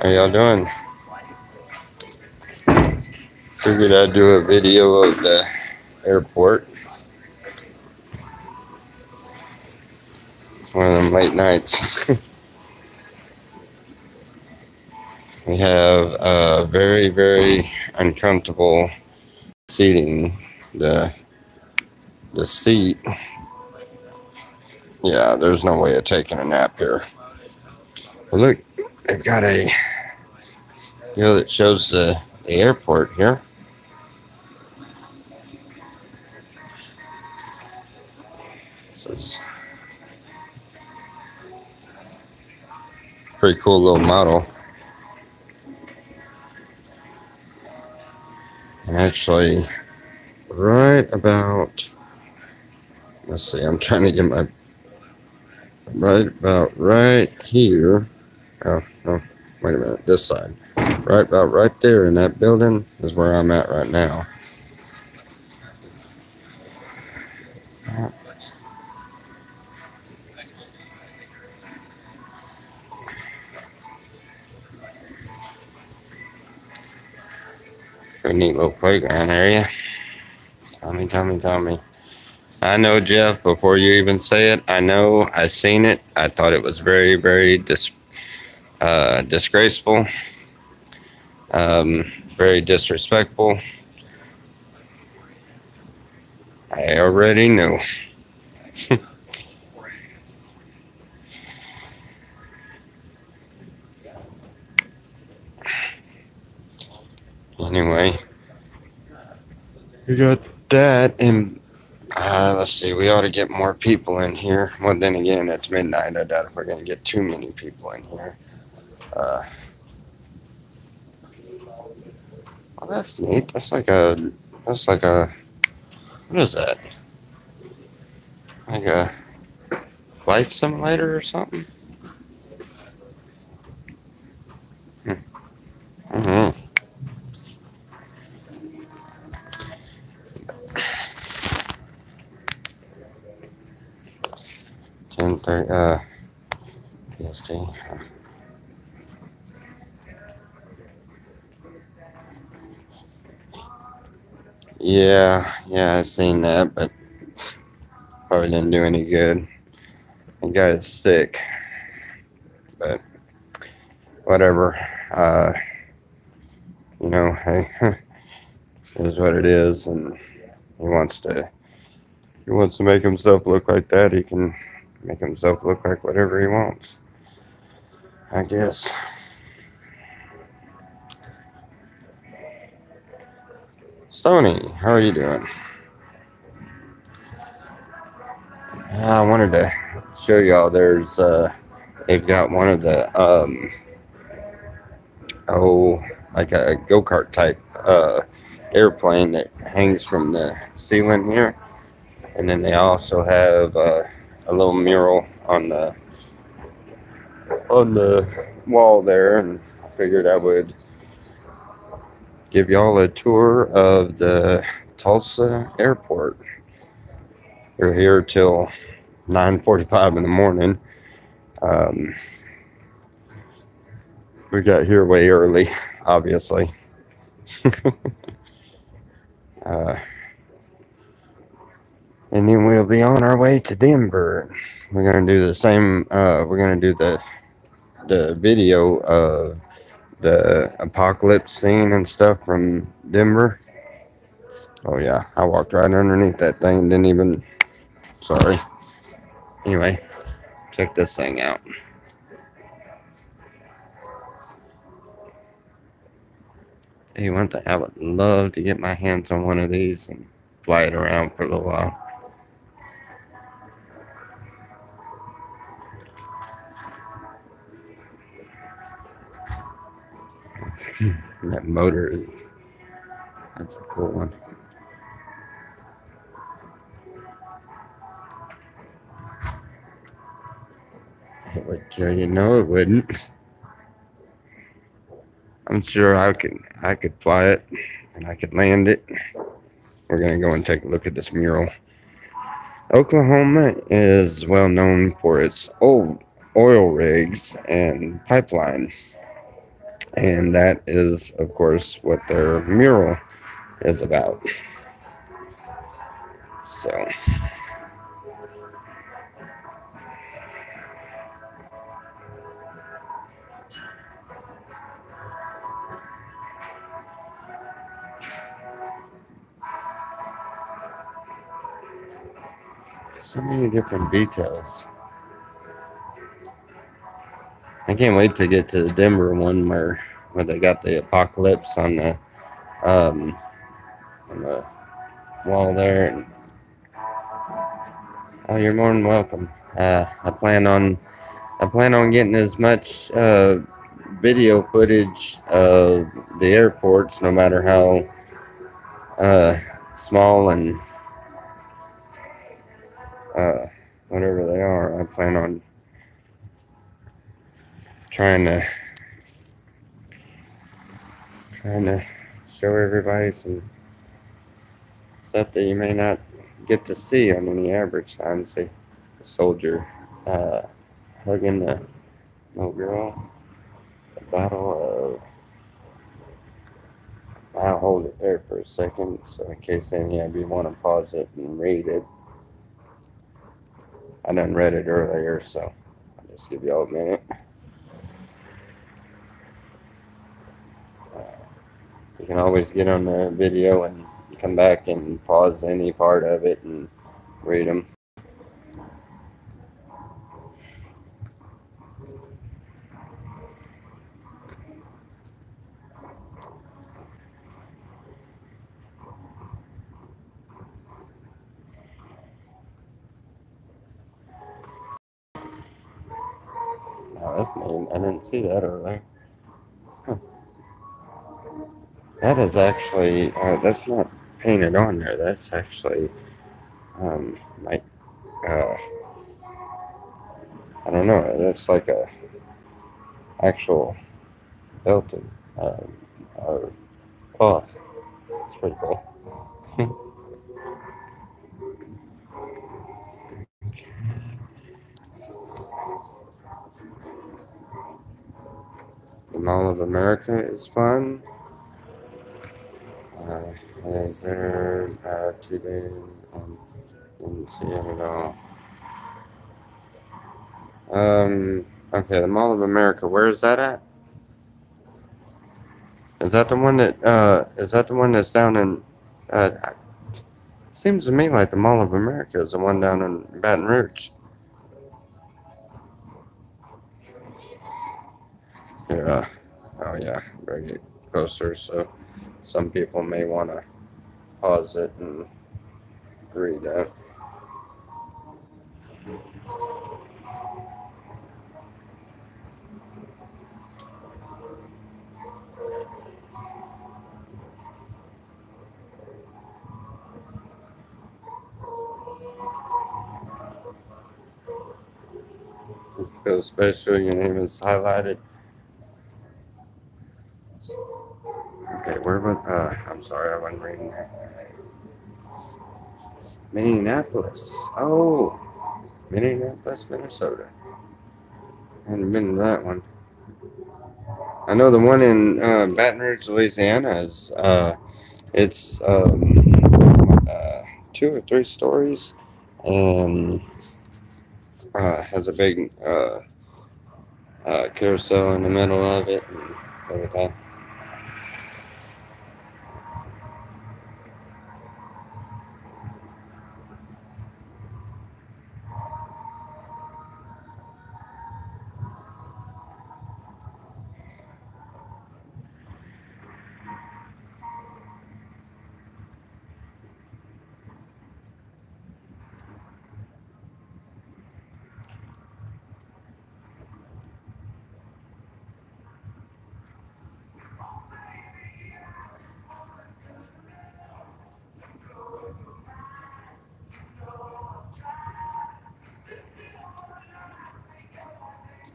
How y'all doing? Figured I'd do a video of the airport. One of them late nights. We have very, very uncomfortable seating. The seat. Yeah, there's no way of taking a nap here. But look, they've got a deal that shows the airport here. This is a pretty cool little model. And actually, right about, let's see, I'm trying to get my, right about right here. Oh, no, wait a minute, this side. Right about right there in that building is where I'm at right now. Pretty neat little playground area. Tommy. I know, Jeff, before you even say it, I know, I seen it. I thought it was very, very disgraceful. Very disrespectful. I already knew. Anyway, we got that, and let's see, we ought to get more people in here. Well, then again, it's midnight. I doubt if we're going to get too many people in here. Oh, that's neat. That's like a, what is that? Like a flight simulator or something? Mm-hmm. 10:30, PST. Yeah, I seen that, but probably didn't do any good. The guy is sick, but whatever. You know, hey, it is what it is, and he wants to make himself look like that. He can make himself look like whatever he wants, I guess. Stoney, how are you doing? I wanted to show y'all. There's they've got one of the like a go-kart type airplane that hangs from the ceiling here, and then they also have a little mural on the wall there, and I figured I would give y'all a tour of the Tulsa airport. We're here till 9:45 in the morning. We got here way early, obviously. And then we'll be on our way to Denver. We're gonna do the same. We're gonna do the video of the apocalypse scene and stuff from Denver. Oh yeah, I walked right underneath that thing. Didn't even. Sorry. Anyway, check this thing out. Hey, one thing, I would love to get my hands on one of these and fly it around for a little while. That motor, that's a cool one. It would kill you. No, it wouldn't. I'm sure I could fly it and I could land it. We're gonna go and take a look at this mural. Oklahoma is well known for its old oil rigs and pipelines. And that is, of course, what their mural is about. So, so many different details. I can't wait to get to the Denver one where they got the apocalypse um, on the wall there. And, oh, you're more than welcome. I plan on getting as much video footage of the airports, no matter how small and uh, whatever they are. I plan on trying to show everybody some stuff that you may not get to see on any average time. See a soldier hugging the little girl, a bottle of. I'll hold it there for a second, so in case any of you want to pause it and read it. I done read it earlier, so I'll just give y'all a minute. You can always get on the video and come back and pause any part of it and read them. Oh, that's neat. I didn't see that earlier. Huh. That is actually, that's not painted on there. That's actually, like, uh, I don't know. That's like a actual belted, or cloth. It's pretty cool. The Mall of America is fun. Has there 2 days in Seattle. Okay, the Mall of America. Where is that at? Is that the one that's down in? Seems to me like the Mall of America is the one down in Baton Rouge. Yeah. Oh yeah. Better get closer. So some people may want to pause it and read that. Feel special. Your name is highlighted. Okay, where was? I'm sorry, I wasn't reading that. Minneapolis. Oh, Minneapolis, Minnesota. I hadn't been to that one. I know the one in Baton Rouge, Louisiana is it's 2 or 3 stories and has a big carousel in the middle of it and everything.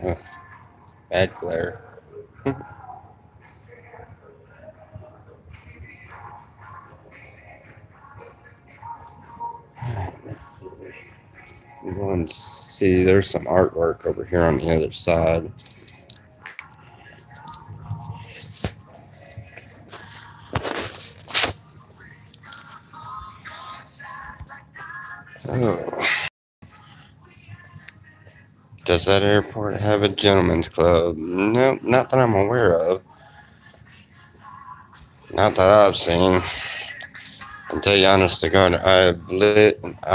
Oh, bad glare. Let's see. I'm going to see. There's some artwork over here on the other side. Oh. Does that airport have a gentleman's club? No, not that I'm aware of. Not that I've seen. I'll tell you honest to God, I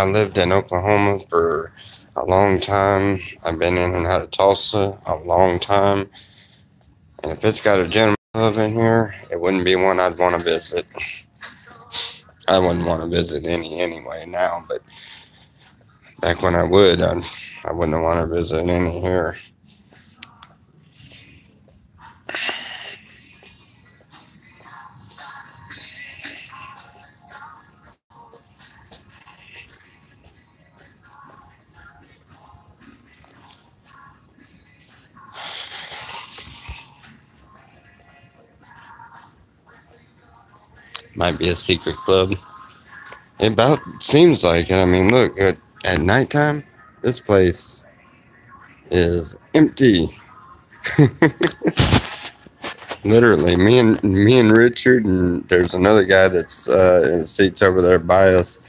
lived in Oklahoma for a long time. I've been in and out of Tulsa a long time. And if it's got a gentleman's club in here, it wouldn't be one I'd want to visit. I wouldn't want to visit any anyway now, but back when I wouldn't want to visit any here. Might be a secret club. It about seems like it. I mean, look, at nighttime, this place is empty. Literally, me and Richard, and there's another guy that's in the seats over there by us,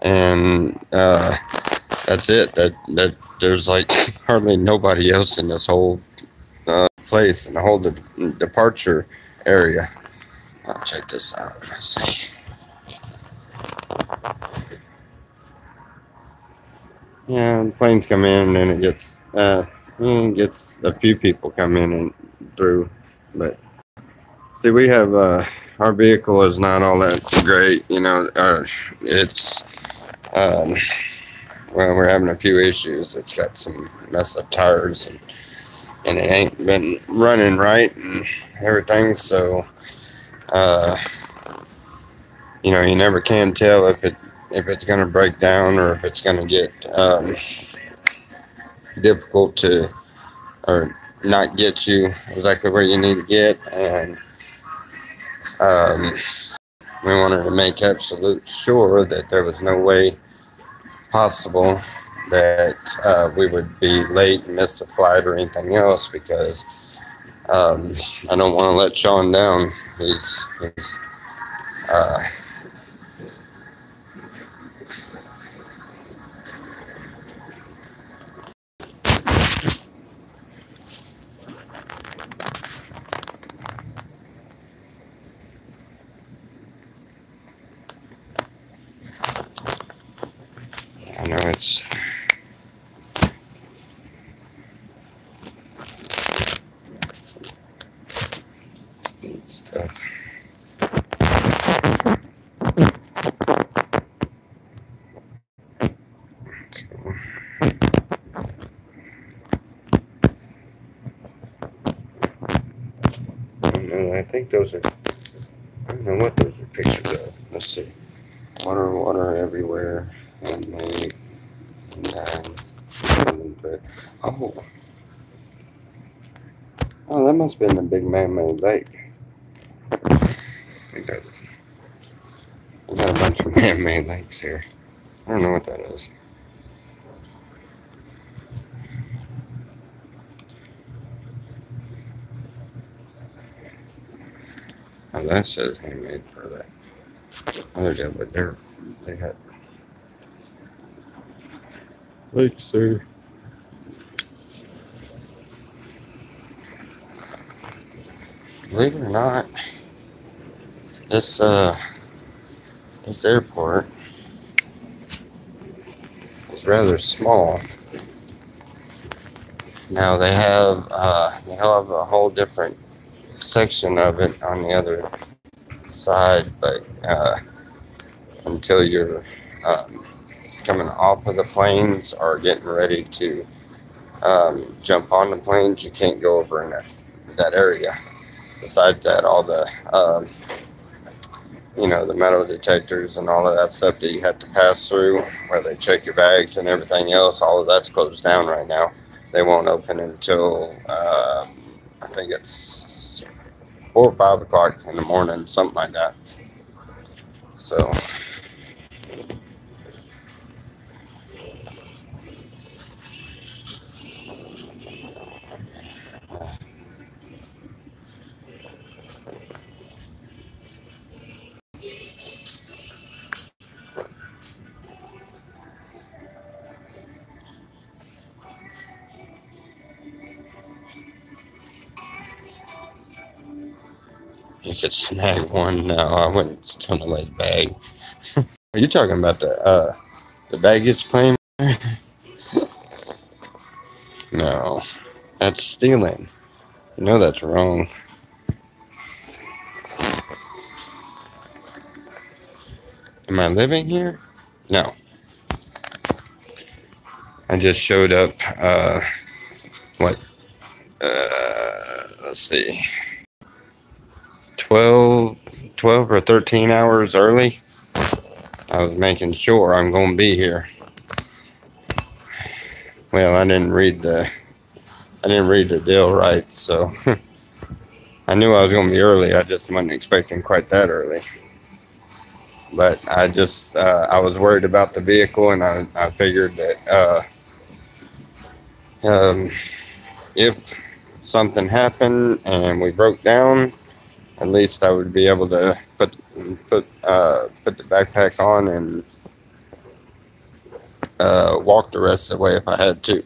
and that's it. That there's like hardly nobody else in this whole place, in the whole departure area. I'll check this out. Let's see. Yeah, planes come in, and then it gets a few people come in and through, but see, we have our vehicle is not all that great, you know. It's um, well, we're having a few issues. It's got some messed up tires, and it ain't been running right and everything. So, you know, you never can tell if it's going to break down or if it's going to get difficult to or not get you exactly where you need to get, and we wanted to make absolute sure that there was no way possible that we would be late and miss the flight or anything else, because I don't want to let Sean down. He's I know it's stuff. I don't know. I think those are. I don't know what those are pictures of. Let's see. Water everywhere. Handmade. Oh. Oh, that must have been a big man-made lake. I think that's. We got a bunch of man-made lakes here. I don't know what that is. Oh, that says handmade for that other guy, but they got lakes there. Believe it or not, this airport is rather small. Now they have a whole different section of it on the other side, but until you're coming off of the planes or getting ready to jump on the planes, you can't go over in that area. Besides that, all the the metal detectors and all of that stuff that you have to pass through, where they check your bags and everything else, all of that's closed down right now. They won't open until I think it's 4 or 5 o'clock in the morning, something like that. So. You could snag one. No, I wouldn't steal nobody's bag. Are you talking about the baggage claim? No, that's stealing. You know that's wrong. Am I living here? No. I just showed up, what, let's see, 12 or 13 hours early. I was making sure I'm going to be here. Well, I didn't read the deal right, so I knew I was going to be early. I just wasn't expecting quite that early. But I just, I was worried about the vehicle, and I figured that if something happened and we broke down, at least I would be able to put the backpack on and walk the rest of the way if I had to.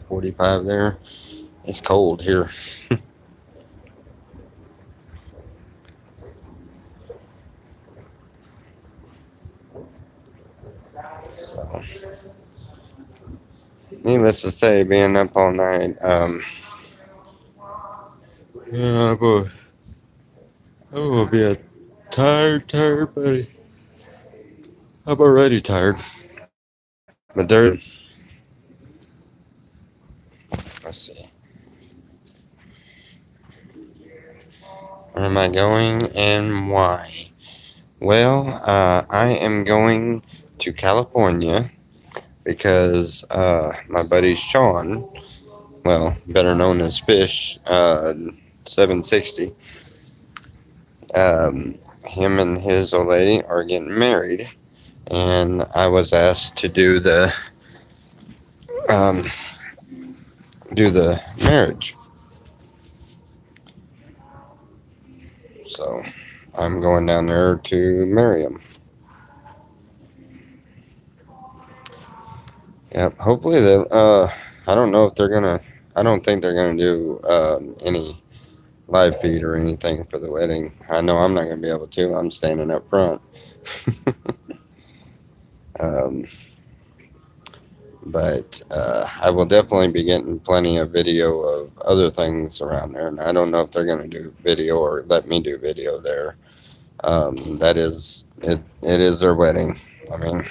45 there. It's cold here. So, needless to say, being up all night, yeah, boy, I will be a tired buddy. I'm already tired. But let's see. Where am I going and why? Well, I am going to California because my buddy Sean, well, better known as Fish, 760, him and his old lady are getting married, and I was asked to do the marriage. So I'm going down there to marry him. Yep. Hopefully they'll. I don't know if they're gonna. I don't think they're gonna do any live feed or anything for the wedding. I know I'm not gonna be able to. I'm standing up front. But I will definitely be getting plenty of video of other things around there, and I don't know if they're gonna do video or let me do video there. That is it. It is their wedding. I mean,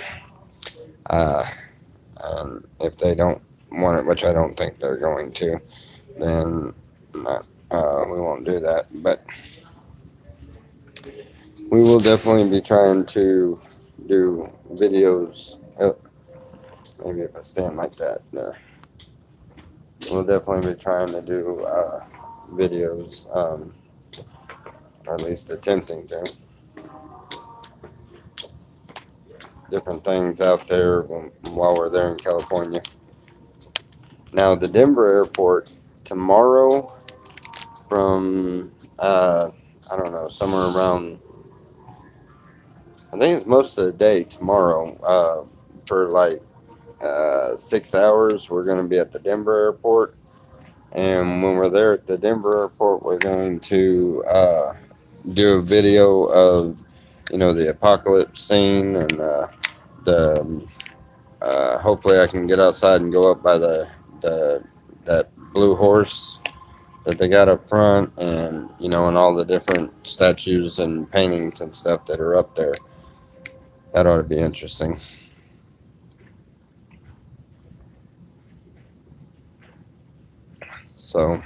and if they don't want it, which I don't think they're going to, then we won't do that. But we will definitely be trying to do videos. Maybe if I stand like that, there. We'll definitely be trying to do videos, or at least attempting to. Different things out there while we're there in California. Now, the Denver airport tomorrow from, I don't know, somewhere around, I think it's most of the day tomorrow, for like 6 hours, we're going to be at the Denver airport. And when we're there at the Denver airport, we're going to do a video of, the apocalypse scene, and hopefully I can get outside and go up by that blue horse that they got up front, and and all the different statues and paintings and stuff that are up there. That ought to be interesting. So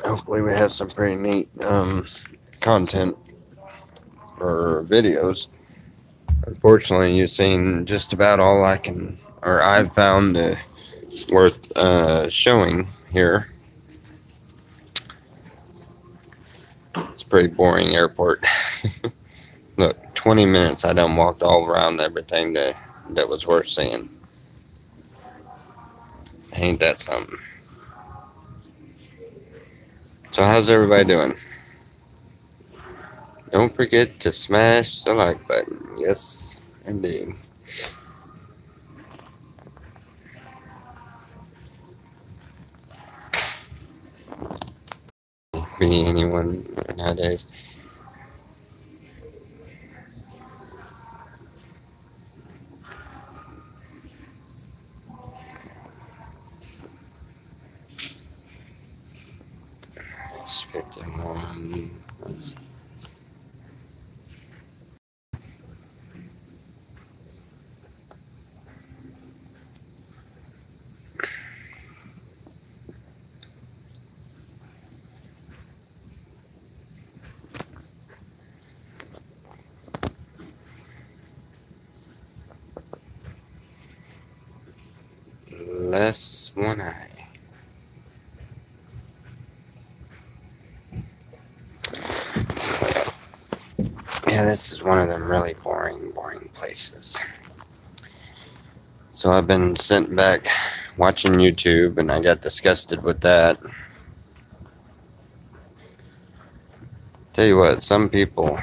hopefully we have some pretty neat content or videos. Unfortunately, you've seen just about all I've found worth showing here. It's a pretty boring airport. Look, 20 minutes I done walked all around everything that was worth seeing. Ain't that something? So how's everybody doing? Don't forget to smash the like button. Yes, indeed. be anyone nowadays. It's 51. Let's less one eye. Yeah, this is one of them really boring places. So I've been sitting back watching YouTube, and I got disgusted with that. Tell you what, some people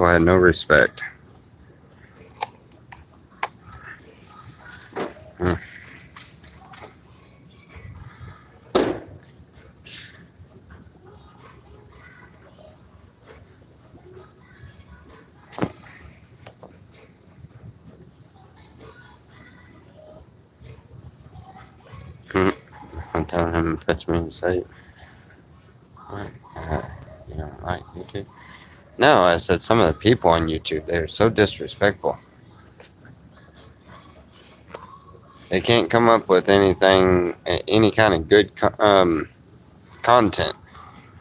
had no respect. Hmm. I'm telling him to fetch me and say, what? You don't like YouTube? No, I said some of the people on YouTube, they're so disrespectful. They can't come up with anything, any kind of good content.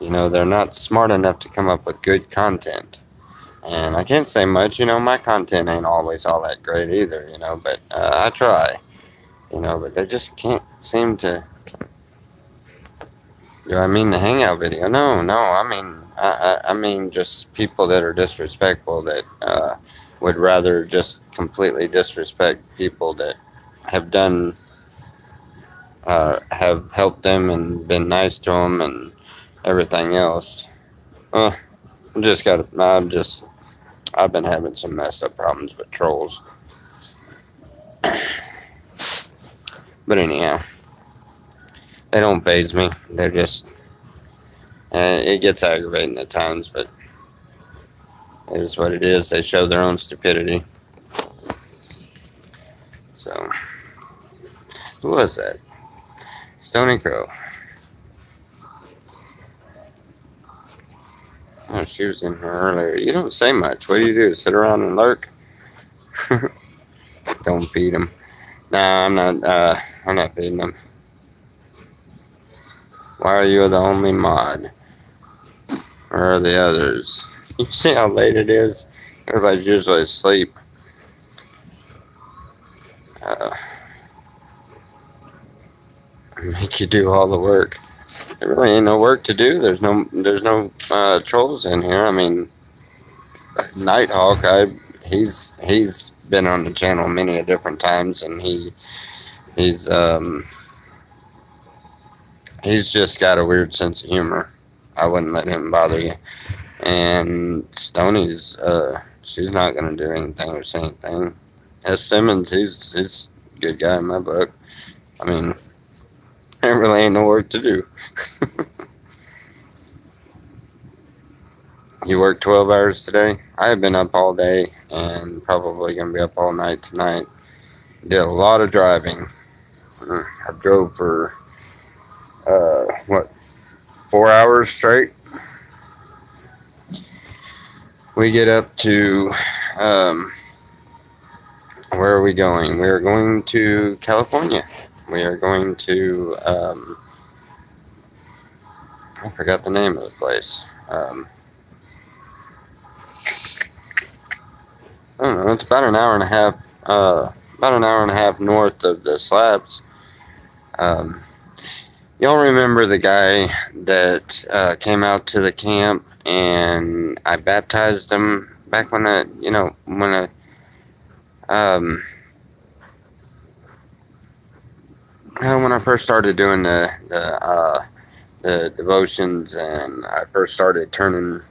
You know, they're not smart enough to come up with good content. And I can't say much, you know, my content ain't always all that great either, you know, but I try, you know, but they just can't seem to. Do I mean the hangout video? No, I mean just people that are disrespectful that would rather just completely disrespect people that have done, have helped them and been nice to them and everything else. Uh, I've been having some messed up problems with trolls. But anyhow, they don't faze me. They're just, it gets aggravating at times, but it is what it is. They show their own stupidity. So, who was that? Stony Crow. Oh, she was in here earlier. You don't say much. What do? Sit around and lurk? Don't feed them. Nah, I'm not feeding them. Why are you the only mod? Where are the others? You see how late it is? Everybody's usually asleep. Make you do all the work. There really ain't no work to do. There's no trolls in here. I mean, Nighthawk, he's been on the channel many a different times, and he's just got a weird sense of humor. I wouldn't let him bother you. And Stoney's, she's not gonna do anything or say anything. S. Simmons, he's a good guy in my book. I mean, there really ain't no work to do. You worked 12 hours today? I have been up all day and probably gonna be up all night tonight. Did a lot of driving. I drove for, what, 4 hours straight? We get up to, where are we going? We are going to California. We are going to, I forgot the name of the place. I don't know, it's about an hour and a half north of the Slabs. Y'all remember the guy that came out to the camp and I baptized him back when when I first started doing the devotions, and I first started turning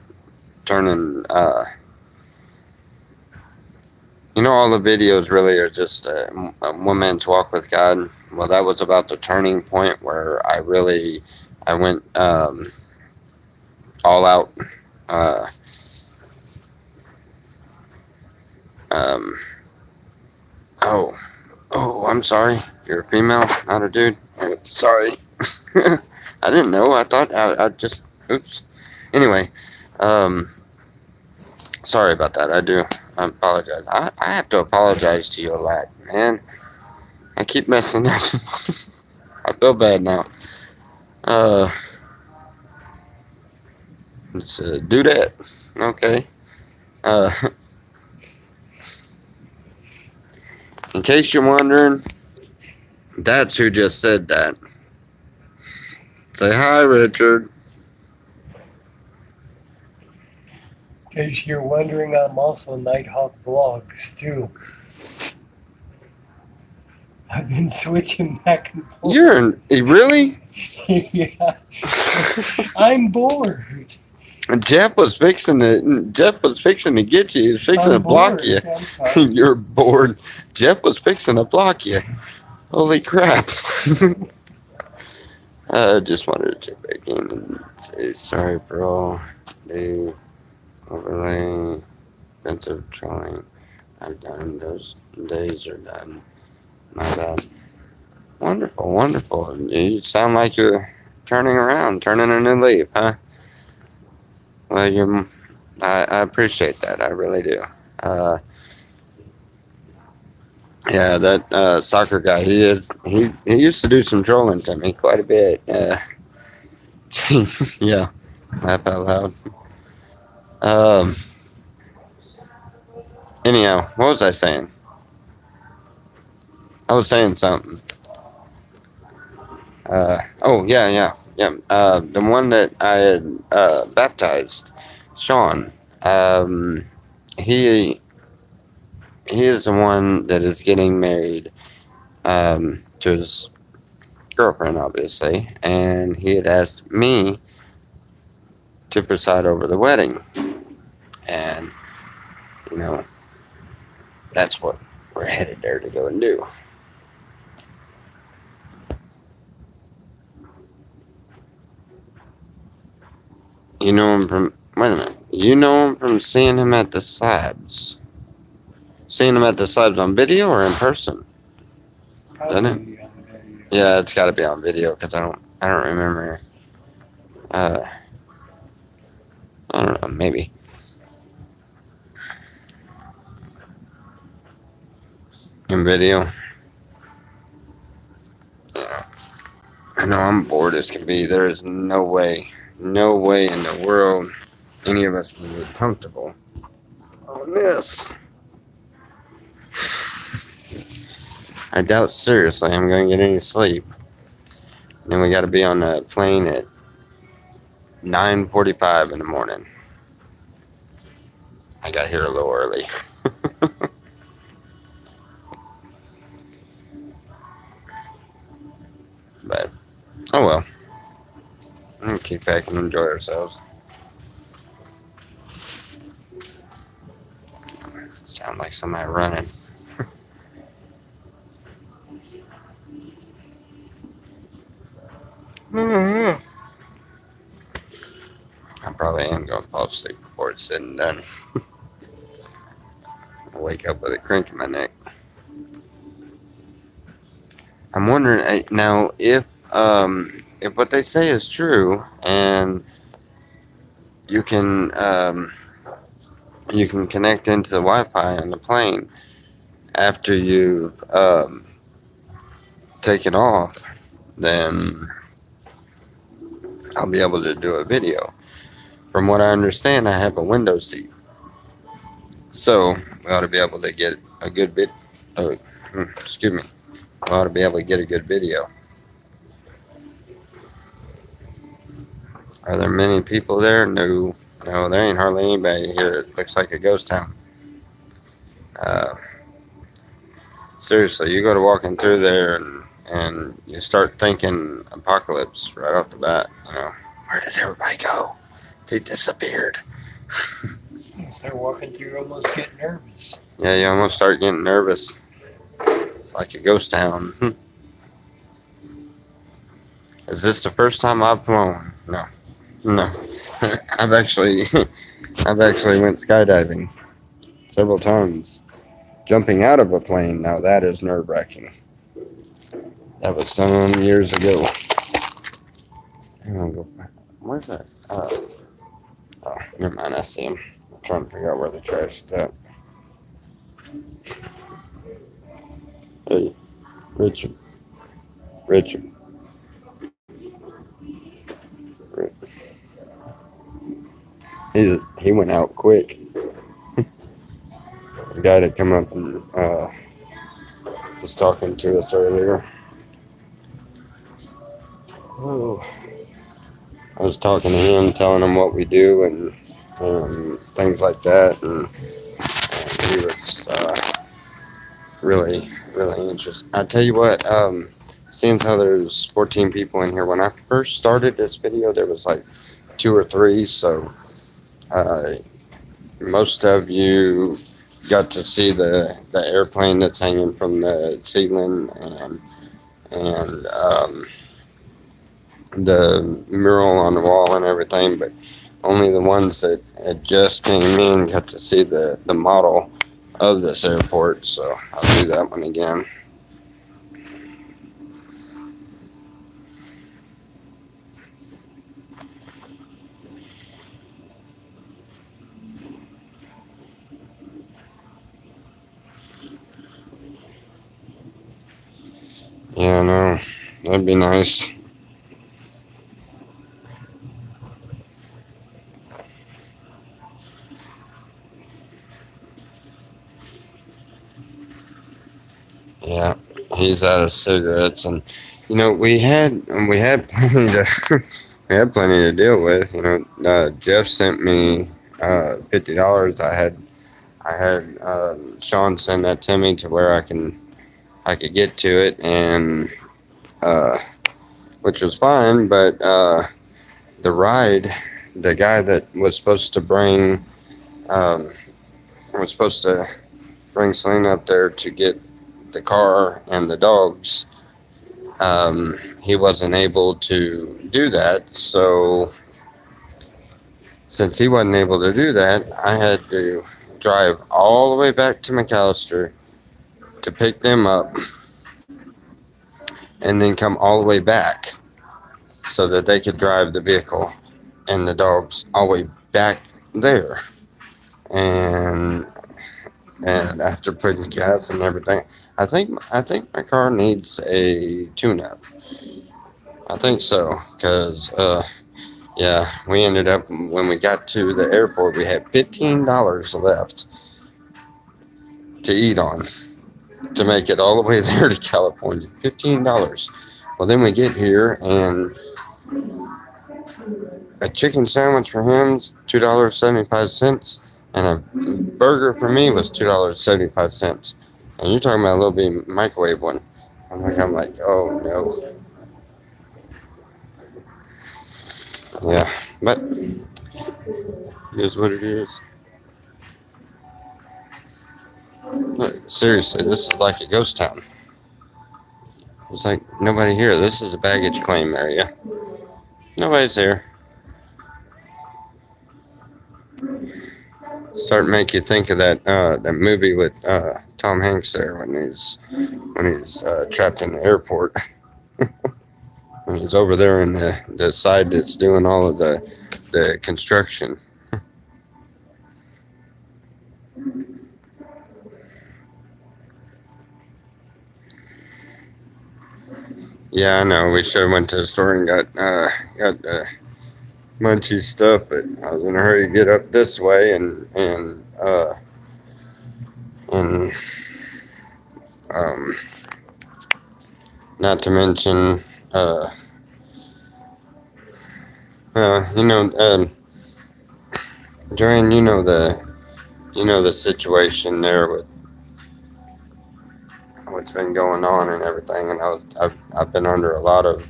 You know, all the videos really are just a woman's walk with God. Well, that was about the turning point where I went all out. Uh, um, oh, I'm sorry. You're a female, not a dude. Oh, sorry. I didn't know. I thought I just, oops. Anyway, um, sorry about that. I apologize. I have to apologize to you a lot, man. I keep messing up. I feel bad now. Let's do that. Okay. Uh, in case you're wondering, that's who just said that. Say hi, Richard. In case you're wondering, I'm also Nighthawk Vlogs too. I've been switching back and forth. Really? Yeah. I'm bored. Jeff was fixing to get you. He was fixing to block you. You're bored. Jeff was fixing to block you. Holy crap. I just wanted to check back in and say sorry for all the overly offensive trolling I've done. Those days are done. My bad. Wonderful, wonderful. You sound like you're turning around, turning a new leaf, huh? Well, I appreciate that. I really do. Yeah, that soccer guy, he used to do some trolling to me quite a bit. Yeah, laugh out loud. Anyhow, what was I saying? I was saying something. Oh, yeah. The one that I had baptized, Sean, he is the one that is getting married to his girlfriend, obviously, and he had asked me to preside over the wedding. And, you know, that's what we're headed there to go and do. You know him from, wait a minute, you know him from seeing him at the slabs? Seeing him at the slabs on video or in person? Doesn't it? Yeah, it's got to be on video because I don't remember. I don't know, maybe. In video. Yeah. I know I'm bored as can be. There is no way in the world any of us can get comfortable on this. I doubt seriously I'm going to get any sleep. And then we got to be on the plane at 9:45 in the morning. I got here a little early. But, oh well. I'm going to kick back and enjoy ourselves. Sound like somebody running. I probably am going to fall asleep before it's said and done. I'll wake up with a crank in my neck. I'm wondering now if what they say is true and you can connect into the Wi-Fi on the plane after you've taken off, then I'll be able to do a video. From what I understand, I have a window seat, so we ought to be able to get a good bit. Excuse me. We ought to be able to get a good video. Are there many people there? No, there ain't hardly anybody here. It looks like a ghost town. Seriously, you go to walking through there and you start thinking apocalypse right off the bat. You know, where did everybody go? They disappeared. You start walking through, almost get nervous. Yeah, you almost start getting nervous. It's like a ghost town. Is this the first time I've flown? No. No. I've actually went skydiving several times. Jumping out of a plane, now that is nerve-wracking. That was some years ago. Where's that? Oh, never mind, I see him. I'm trying to figure out where the trash is at. Hey, Richard. He went out quick. The guy that come up and was talking to us earlier. Oh, I was talking to him, telling him what we do and things like that, and he was really interested. I tell you what, seeing how there's 14 people in here, when I first started this video, there was like 2 or 3, so most of you got to see the airplane that's hanging from the ceiling and the mural on the wall and everything, but only the ones that just came in got to see the model of this airport, so I'll do that one again. Yeah, no, that'd be nice. Yeah, he's out of cigarettes, and you know we had plenty to we had plenty to deal with. You know, Jeff sent me $50. I had Sean send that to me to where I could get to it, and which was fine. But the ride, the guy that was supposed to bring Selena up there to get the car and the dogs, he wasn't able to do that. So since he wasn't able to do that, I had to drive all the way back to McAllister to pick them up and then come all the way back so that they could drive the vehicle and the dogs all the way back there. And after putting gas and everything, I think my car needs a tune-up. I think so, because yeah, we ended up, when we got to the airport, we had $15 left to eat on to make it all the way there to California. $15. Well, then we get here, and a chicken sandwich for him is $2.75, and a burger for me was $2.75. And you're talking about a little bitty microwave one. I'm like, oh no. Yeah, but it is what it is. Look, seriously, this is like a ghost town. There's like nobody here. This is a baggage claim area. Nobody's here. Start to make you think of that movie with Tom Hanks there when he's trapped in the airport. And he's over there in the side that's doing all of the construction. Yeah, I know. We should have went to the store and got munchy stuff, but I was in a hurry to get up this way and not to mention you know, Joanne, you know the situation there with what's been going on and everything, and I've been under a lot of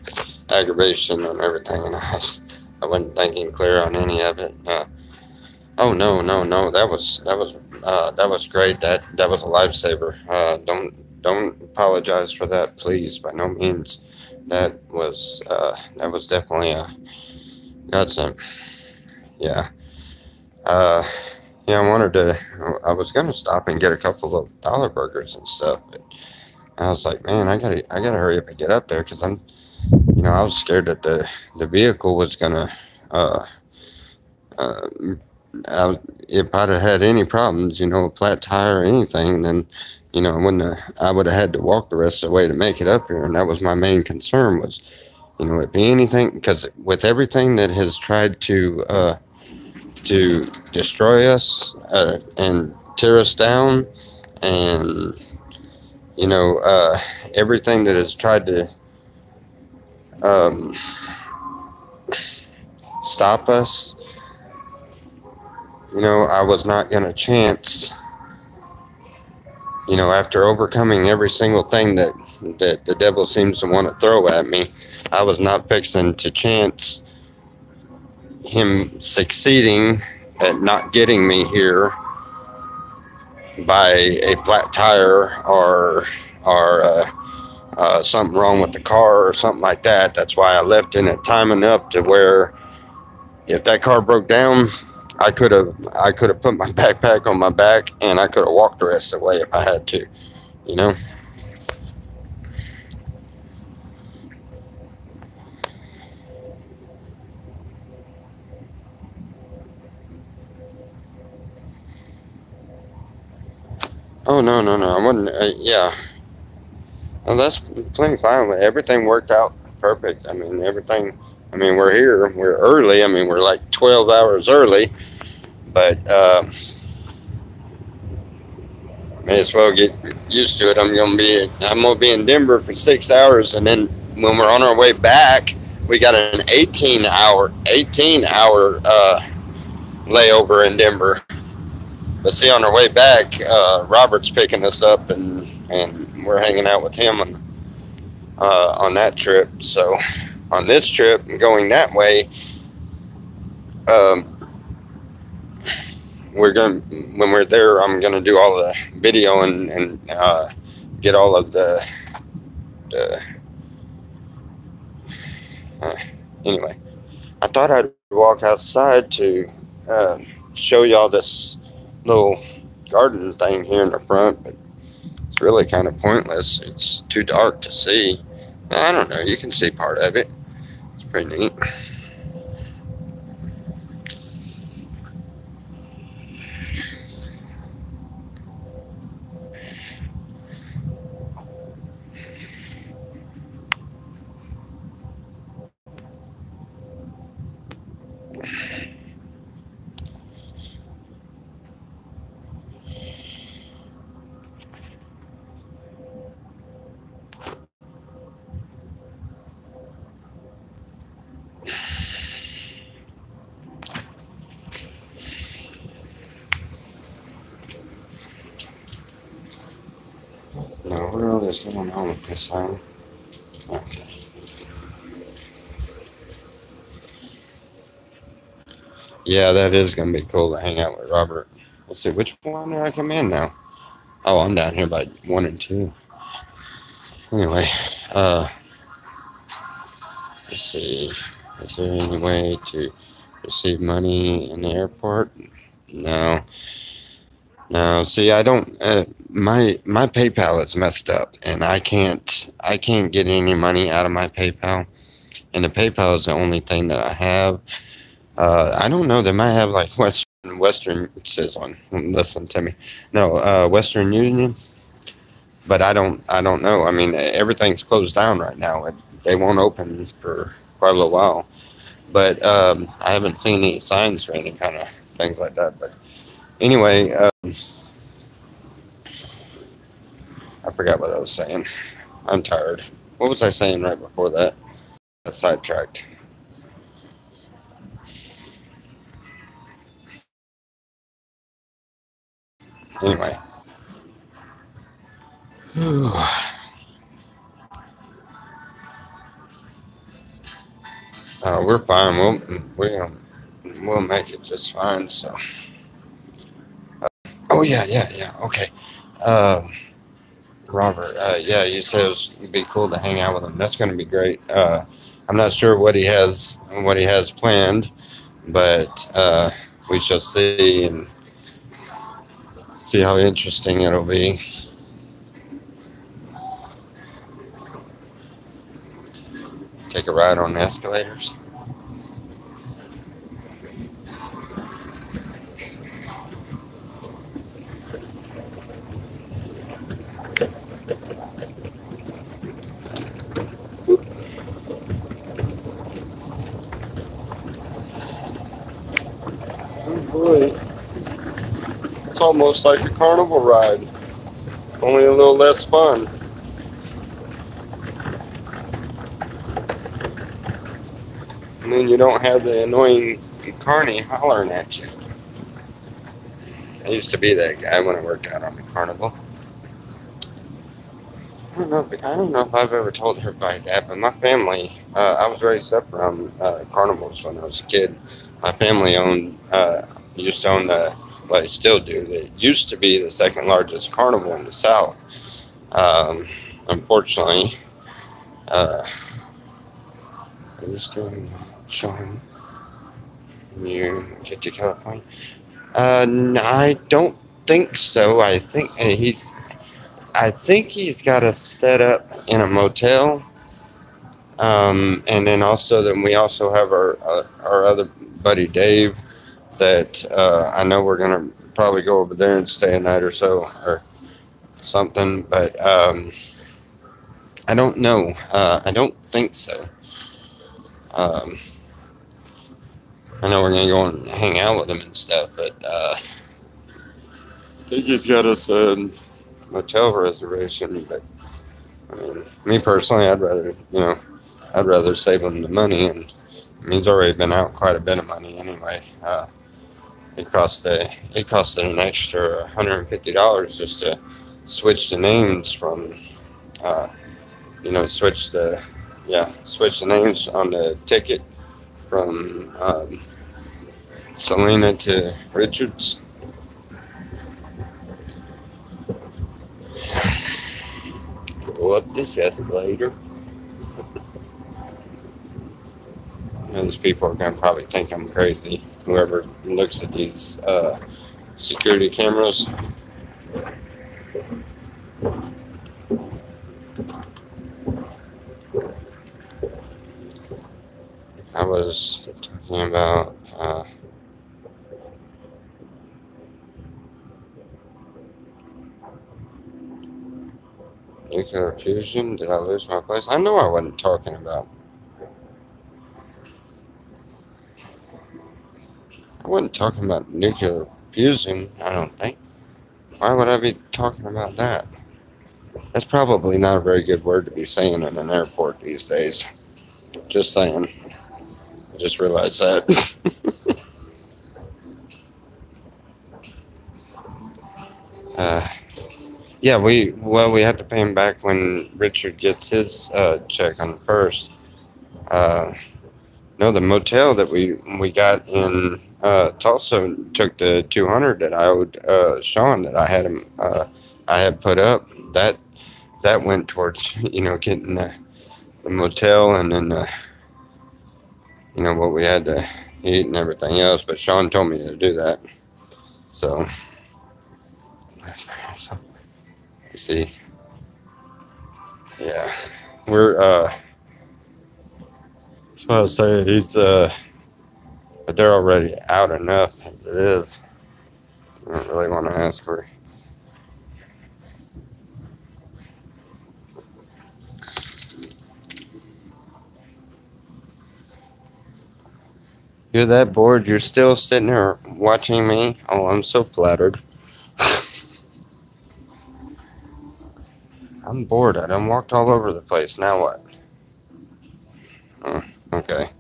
aggravation and everything, and I wasn't thinking clear on any of it. Oh no, that was That was great. That was a lifesaver. Don't apologize for that, please, by no means. That was definitely a godsend. Yeah. Uh, yeah, I was gonna stop and get a couple of dollar burgers and stuff, but I was like, man, I gotta hurry up and get up there because I was scared that the vehicle was gonna, uh, uh, if I'd have had any problems, a flat tire or anything, then, I would have had to walk the rest of the way to make it up here, and that was my main concern was, it be anything, because with everything that has tried to destroy us and tear us down, and everything that has tried to um, stop us. I was not going to chance. After overcoming every single thing that the devil seems to want to throw at me, I was not fixing to chance him succeeding at not getting me here by a flat tire or something wrong with the car or something like that. That's why I left in it time enough to where if that car broke down, I could have put my backpack on my back and I could have walked the rest of the way if I had to, you know. Oh no, I wouldn't. Yeah, well, that's plenty fine. Everything worked out perfect. I mean, everything. I mean, we're here. We're early. I mean, we're like 12 hours early, but may as well get used to it. I'm gonna be in Denver for 6 hours, and then when we're on our way back, we got an 18 hour layover in Denver. But see, on our way back, Robert's picking us up, and we're hanging out with him on that trip. So on this trip, going that way, um, when we're there, I'm gonna do all the video and get all of the anyway. I thought I'd walk outside to show y'all this little garden thing here in the front, but it's really kind of pointless. It's too dark to see. I don't know. You can see part of it. It's pretty neat. Now, what all is going on with this thing? Okay. Yeah, that is going to be cool to hang out with Robert. Let's see, which one do I come in now? Oh, I'm down here by 1 and 2. Anyway, let's see. Is there any way to receive money in the airport? No. No, see, I don't. My PayPal is messed up, and I can't get any money out of my PayPal, and the PayPal is the only thing that I have. I don't know. They might have like Western says on. Listen to me. No, Western Union, but I don't know. I mean, everything's closed down right now. They won't open for quite a little while, but I haven't seen any signs for any kind of things like that. But anyway. I forgot what I was saying. I'm tired. What was I saying right before that? I got sidetracked. Anyway. We're fine. We'll make it just fine. So. Oh yeah, okay. Robert, yeah, you said it'd be cool to hang out with him. That's going to be great. I'm not sure what he has planned, but we shall see and see how interesting it'll be. Take a ride on the escalators. Oh boy, it's almost like a carnival ride, only a little less fun. And then you don't have the annoying carny hollering at you. I used to be that guy when I worked out on the carnival. I don't know if I've ever told everybody that, but my family, I was raised up around carnivals when I was a kid. My family used to own well, they still do. They used to be the second largest carnival in the South. Unfortunately, are you still Sean? You get to California? I don't think so. I think he's got us set up in a motel. And then we also have our other buddy Dave that I know we're gonna probably go over there and stay a night or so or something, but I don't know. I don't think so. I know we're gonna go and hang out with him and stuff, but I think he's got us a motel reservation. But I mean, me personally, I'd rather save him the money, and he's already been out quite a bit of money anyway. It cost an extra $150 just to switch the names from, switch the names on the ticket from Selena to Richards. Go up this escalator. Those people are going to probably think I'm crazy. Whoever looks at these security cameras. I was talking about nuclear fusion. Did I lose my place? I know I wasn't talking about. I wasn't talking about nuclear fusion, I don't think. Why would I be talking about that? That's probably not a very good word to be saying in an airport these days. Just saying. I just realized that. Yeah, we have to pay him back when Richard gets his check on the first. No, the motel that we got in Tulsa took the $200 that I owed Sean that I had put up. That went towards getting the motel and then what we had to eat and everything else. But Sean told me to do that. So see, yeah, we're that's what I was saying. He's but they're already out enough as it is. I don't really want to ask her. You're that bored? You're still sitting there watching me? Oh, I'm so flattered. I'm bored. I done walked all over the place. Now what? Oh, okay.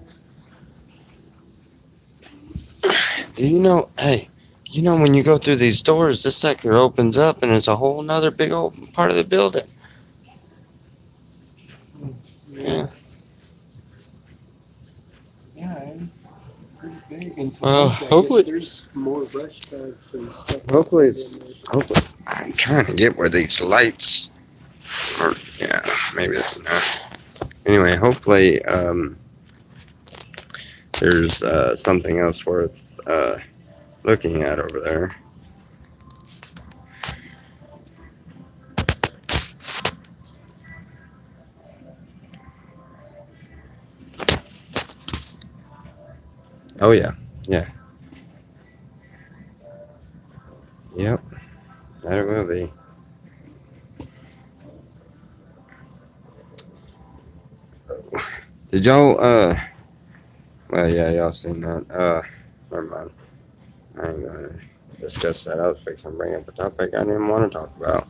Do you know, hey, when you go through these doors, this sucker opens up and it's a whole nother big old part of the building. Yeah. Yeah, it's pretty big. Megan's hopefully, there's more brush bags and stuff. hopefully, hopefully, I'm trying to get where these lights are. Yeah, maybe that's enough. Anyway, hopefully, there's something else worth looking at over there. Oh yeah, yeah. Yep, that it will be. Did y'all, well, yeah, y'all seen that. Never mind. I ain't gonna discuss that. I was fixing to bring up a topic I didn't want to talk about.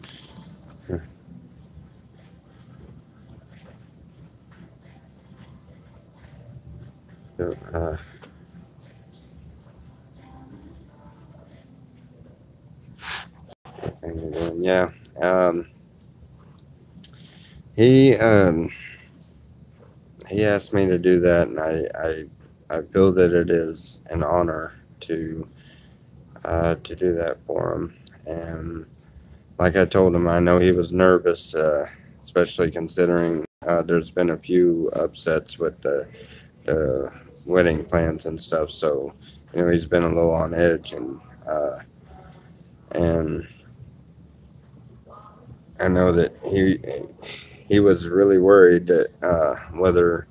Yeah, he asked me to do that, and I feel that it is an honor to do that for him. And like I told him, I know he was nervous, especially considering there's been a few upsets with the wedding plans and stuff. So he's been a little on edge, and I know that he was really worried that whether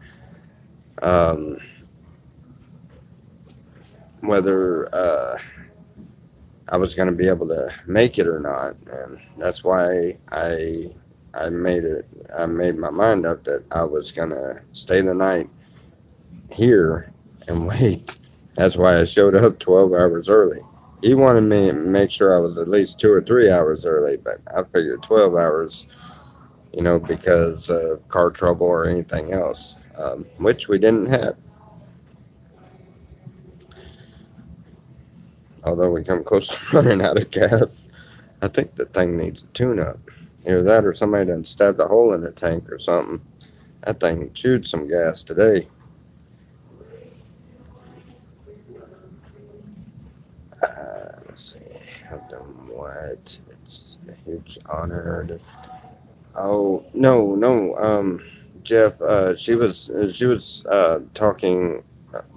I was going to be able to make it or not, and that's why I made my mind up that I was going to stay the night here and wait. That's why I showed up 12 hours early. He wanted me to make sure I was at least 2 or 3 hours early, but I figured 12 hours, because of car trouble or anything else, which we didn't have. Although we come close to running out of gas. I think the thing needs a tune-up. Either that or somebody done stabbed a hole in the tank or something. That thing chewed some gas today. Let's see. I've done what? It's a huge honor to... Oh, no. Jeff, she was talking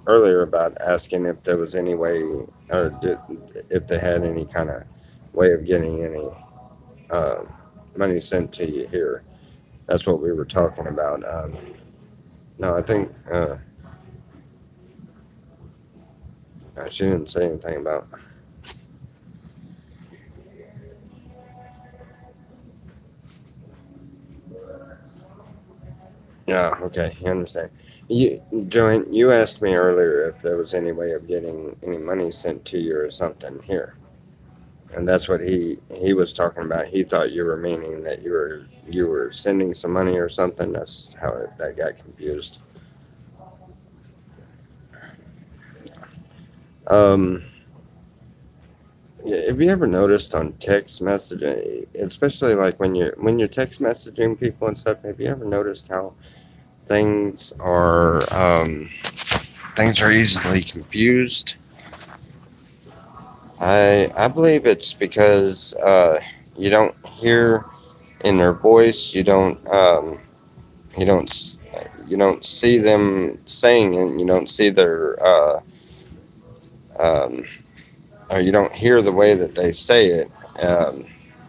earlier about asking if there was any way, or if they had any kind of way of getting any money sent to you here. That's what we were talking about. No, I think she didn't say anything about. Yeah, okay, I understand. Joanne, you asked me earlier if there was any way of getting any money sent to you or something here, and that's what he was talking about. He thought you were meaning that you were sending some money or something. That's how that got confused. Have you ever noticed on text messaging, especially like when you're text messaging people and stuff? Have you ever noticed how things are easily confused? I believe it's because you don't hear in their voice, you don't see them saying it, you don't see their or you don't hear the way that they say it,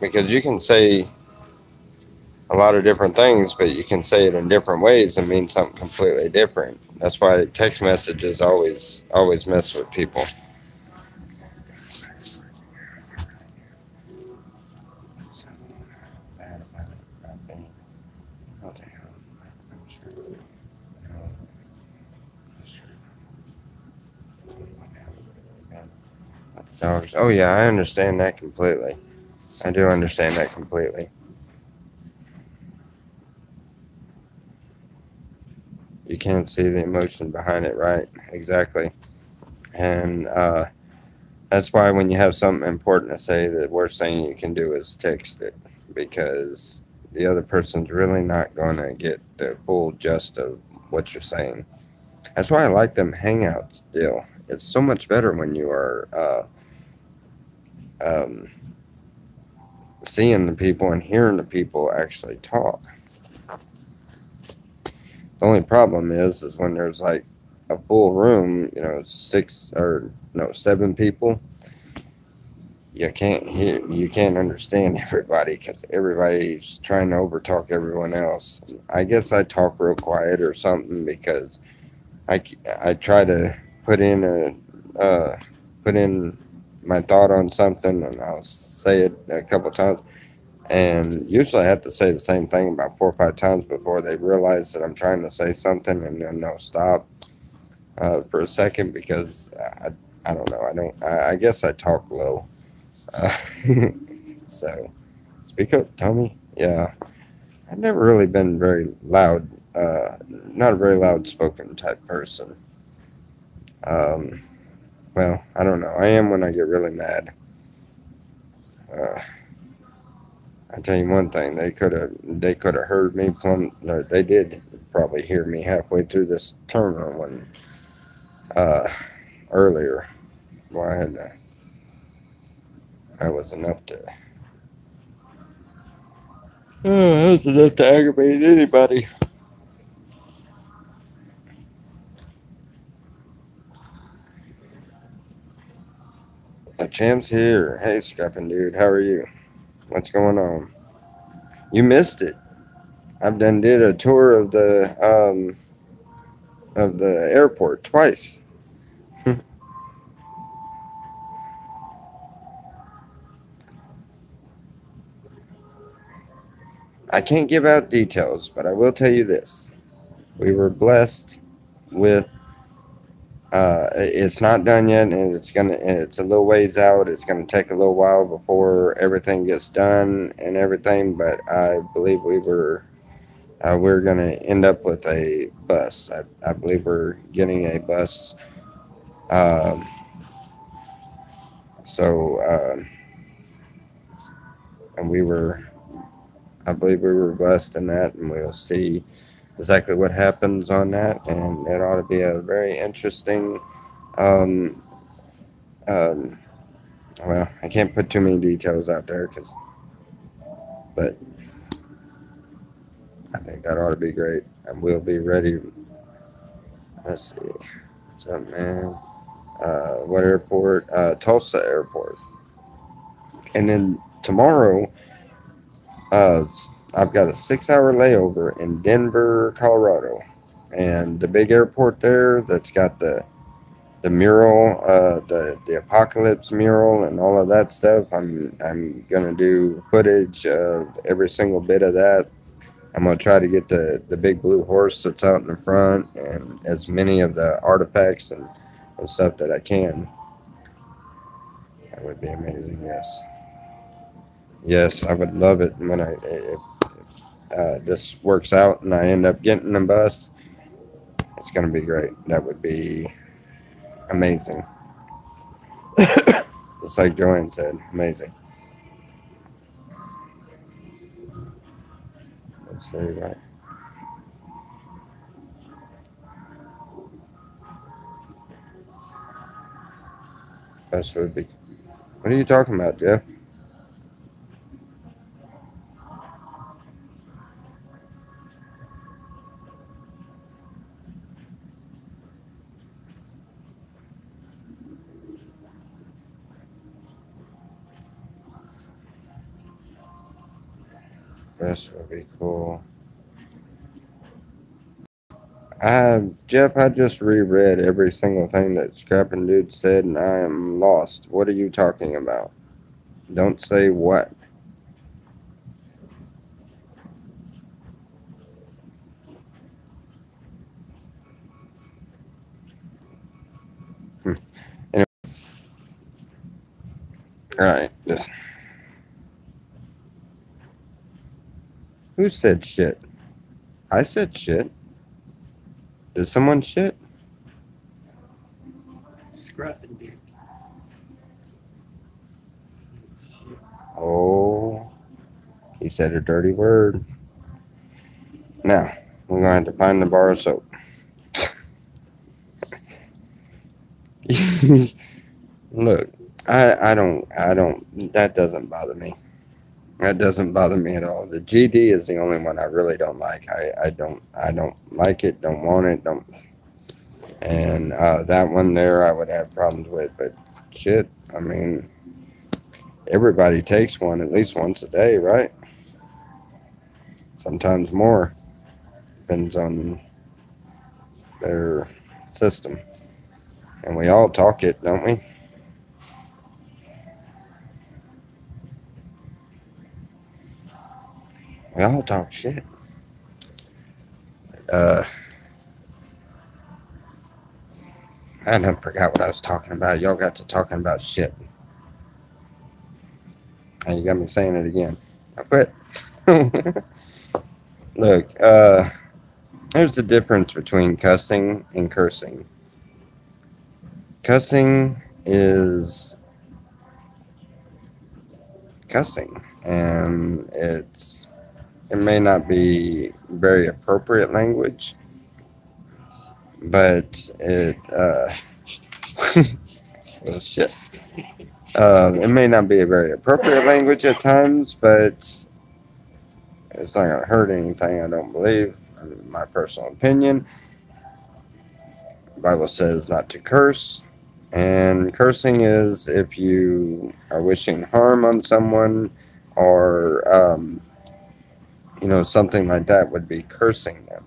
because you can say a lot of different things, but you can say it in different ways and mean something completely different. That's why text messages always mess with people. Dogs. Oh yeah, I understand that completely. I do understand that completely. You can't see the emotion behind it, right? Exactly. And that's why when you have something important to say, the worst thing you can do is text it, because the other person's really not going to get the full gist of what you're saying. That's why I like them hangouts deal. it's so much better when you are seeing the people and hearing the people actually talk. The only problem is when there's like a full room, 7 people. You can't understand everybody because everybody's trying to overtalk everyone else. I guess I talk real quiet or something because I try to put in my thought on something, and I'll say it a couple times, and usually I have to say the same thing about 4 or 5 times before they realize that I'm trying to say something, and then they'll stop for a second because I don't know. I guess I talk low. So speak up, Tommy. Yeah, I've never really been very loud, not a very loud spoken type person. Well, I don't know. I am when I get really mad. I tell you one thing, they could have heard me or they did probably hear me halfway through this terminal when earlier. Well, I was enough to. That was enough to aggravate anybody. A champ's here. Hey, Scrapping Dude, how are you? What's going on? You missed it. I've did a tour of the airport twice. I can't give out details, but I will tell you this. We were blessed with it's not done yet, and it's a little ways out. It's gonna take a little while before everything gets done and everything, but I believe we're gonna end up with a bus. I believe we're getting a bus. And I believe we were blessed in that, and we'll see exactly what happens on that, and it ought to be a very interesting. Well, I can't put too many details out there, but I think that ought to be great, and we'll be ready. Let's see, what's up, man? What airport? Tulsa Airport, and then tomorrow, I've got a 6-hour layover in Denver, Colorado, and the big airport there that's got the mural, the apocalypse mural, and all of that stuff. I'm gonna do footage of every single bit of that. I'm gonna try to get the big blue horse that's out in the front, and as many of the artifacts and stuff that I can. That would be amazing. Yes, I would love it when if this works out and I end up getting a bus. It's gonna be great. That would be amazing. Just like Joanne said, amazing. Let's see, right. Bus would be. What are you talking about, Jeff? Bus would be cool. Jeff, I just reread every single thing that Scrapping Dude said, and I am lost. What are you talking about? Don't say what. Anyway. All right, just. Who said shit? I said shit. Did someone shit? Scrapping Dude. Oh, he said a dirty word. Now, we're going to have to find the bar of soap. Look, that doesn't bother me. That doesn't bother me at all. The GD is the only one I really don't like. I don't like it, don't want it, don't. And that one there I would have problems with, but shit, I mean, everybody takes one at least once a day, right? Sometimes more. Depends on their system. And we all talk it, don't we? We all talk shit. I done forgot what I was talking about. Y'all got to talking about shit. And you got me saying it again. I quit. Look, there's a difference between cussing and cursing. Cussing is cussing, and it may not be very appropriate language, but well, shit. It may not be a very appropriate language at times, but it's not gonna hurt anything. I don't believe. In my personal opinion, the Bible says not to curse. And cursing is if you are wishing harm on someone or, something like that would be cursing them.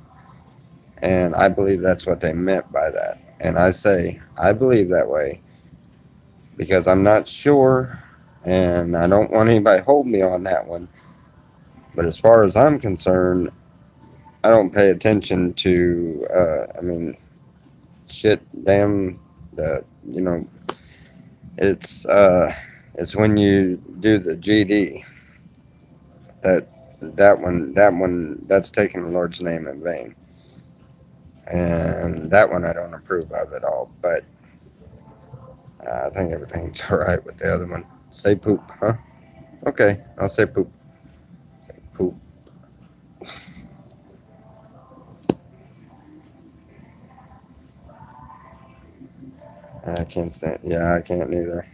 And I believe that's what they meant by that. And I say, I believe that way because I'm not sure and I don't want anybody to hold me on that one. But as far as I'm concerned, I don't pay attention to, shit, damn, it's when you do the GD that one that's taking the Lord's name in vain, and that one I don't approve of at all. But I think everything's all right with the other one. Say poop, huh? Okay, I'll say poop. Say poop. I can't stand. Yeah, I can't neither.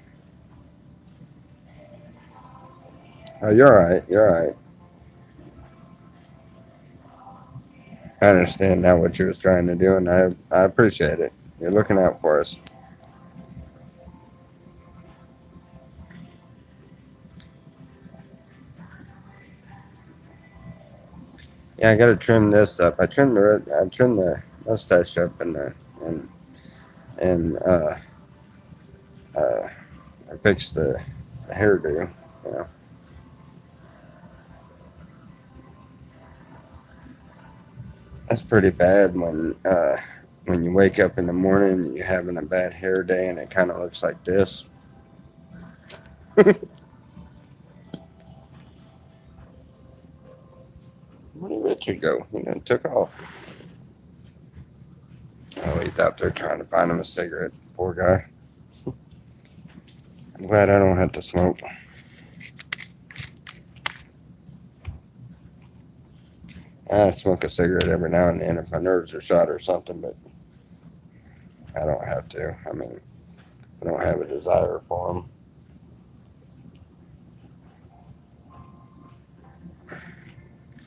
Oh, you're all right. You're all right. I understand now what you was trying to do, and I appreciate it. You're looking out for us. Yeah, I gotta trim this up. I trimmed the mustache up and I fixed the hairdo. You know, that's pretty bad when you wake up in the morning and you're having a bad hair day and it kind of looks like this. Where did Richard go? He done took off. Oh, he's out there trying to find him a cigarette. Poor guy. I'm glad I don't have to smoke. I smoke a cigarette every now and then if my nerves are shot or something, but I don't have to. I mean, I don't have a desire for them.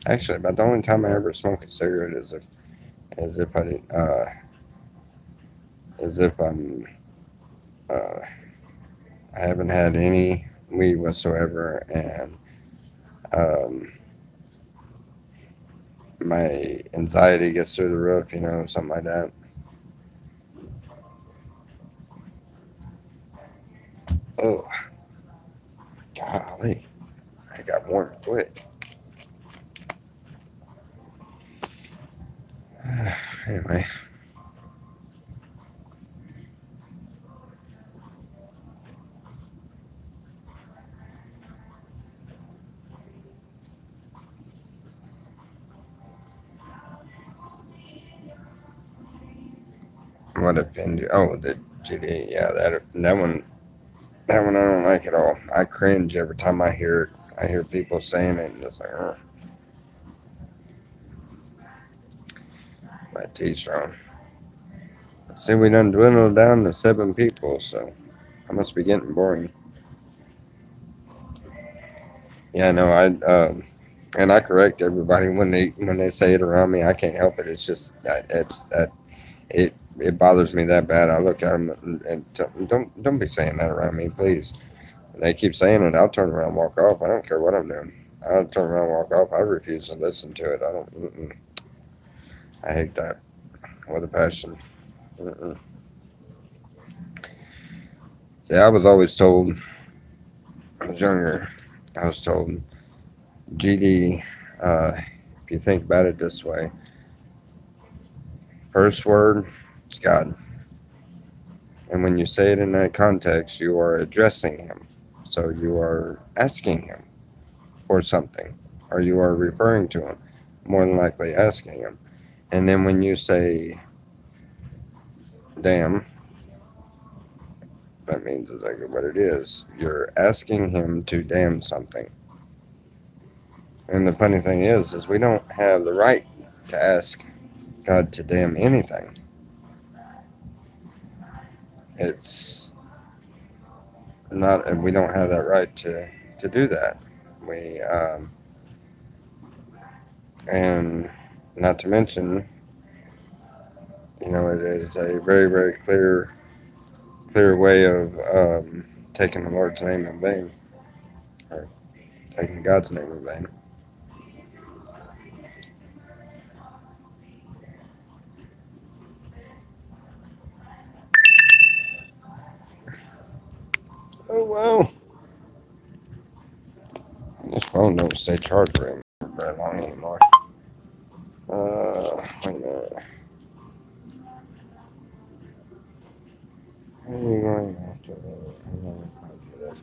Actually, about the only time I ever smoke a cigarette is if I'm I haven't had any weed whatsoever, and my anxiety gets through the roof, something like that. Oh, golly, I got warm quick. Anyway. What a pin. Oh, the GD. Yeah, that one I don't like at all. I cringe every time I hear it. I hear people saying it and it's like, oh, my teeth strong. See, we done dwindled down to 7 people, so I must be getting boring. Yeah, no, and I correct everybody when they say it around me. I can't help it. It's just that it bothers me that bad. I look at them and don't be saying that around me, please. And they keep saying it. I'll turn around, and walk off. I don't care what I'm doing. I'll turn around, and walk off. I refuse to listen to it. I don't. I hate that with a passion. Mm-mm. See, I was always told, when I was younger, I was told, GD, if you think about it this way, first word is God. And when you say it in that context, you are addressing Him. So you are asking Him for something, or you are referring to Him, more than likely asking Him. And then when you say, damn, that means exactly what it is. You're asking Him to damn something. And the funny thing is we don't have the right to ask God to damn anything. It's not, we don't have that right to do that. We, and not to mention, you know, it is a very, very clear way of taking the Lord's name in vain, or taking God's name in vain. Oh, well. This phone don't stay charged very long anymore. Wait a minute. How are you going after that? I'm gonna do this.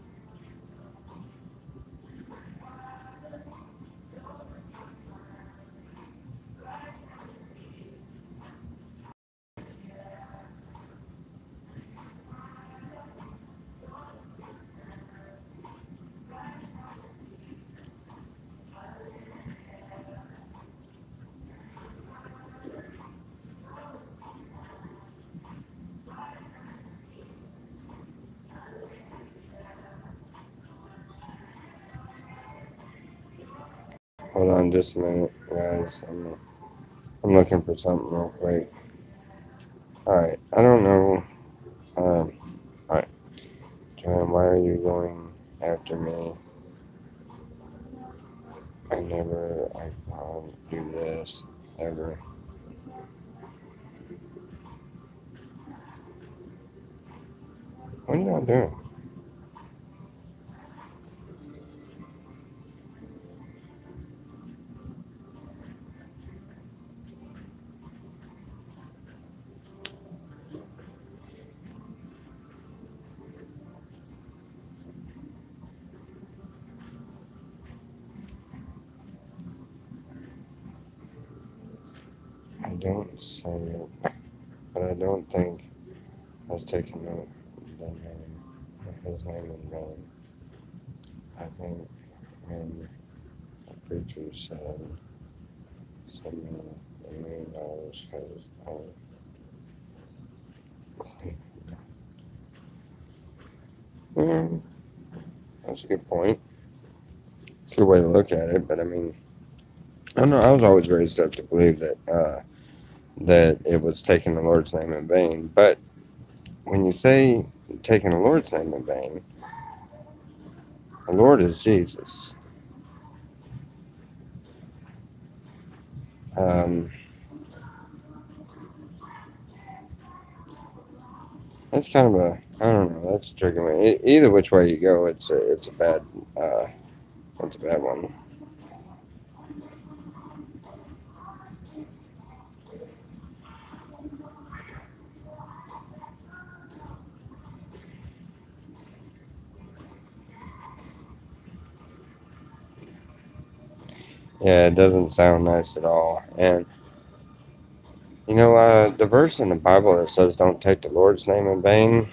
Hold on just a minute, guys. I'm looking for something real quick. Alright, I don't know. Alright. Joanne, why are you going after me? I can't do this, ever. What are y'all doing? I don't say it, but I don't think I was taking his name in vain. I think when the preacher said, "Send me $1 million because that's a good point. It's a good way to look at it, but I mean, I don't know. I was always raised up to believe that that it was taking the Lord's name in vain. But when you say taking the Lord's name in vain, the Lord is Jesus. That's kind of a, I don't know. That's triggering me. Either which way you go, it's a bad one. Yeah, it doesn't sound nice at all. And you know, the verse in the Bible that says "Don't take the Lord's name in vain."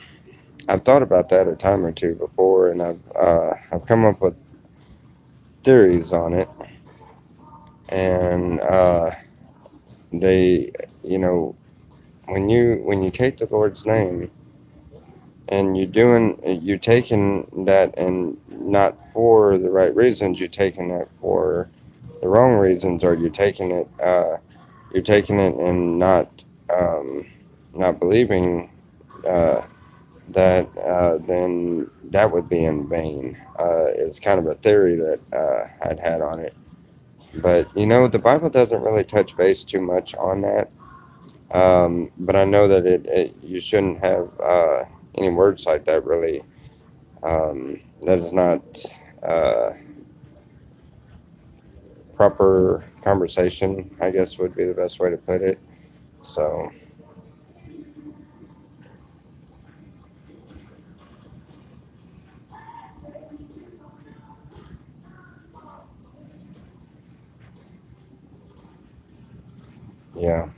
I've thought about that a time or two before, and I've come up with theories on it, and they, you know, when you take the Lord's name and you're taking that and not for the right reasons, you're taking it for the wrong reasons, or you're taking it and not believing uh, that, then that would be in vain. It's kind of a theory that I'd had on it. But the Bible doesn't really touch base too much on that. But I know that you shouldn't have any words like that, really. That is not uh, proper conversation, I guess would be the best way to put it. So, yeah.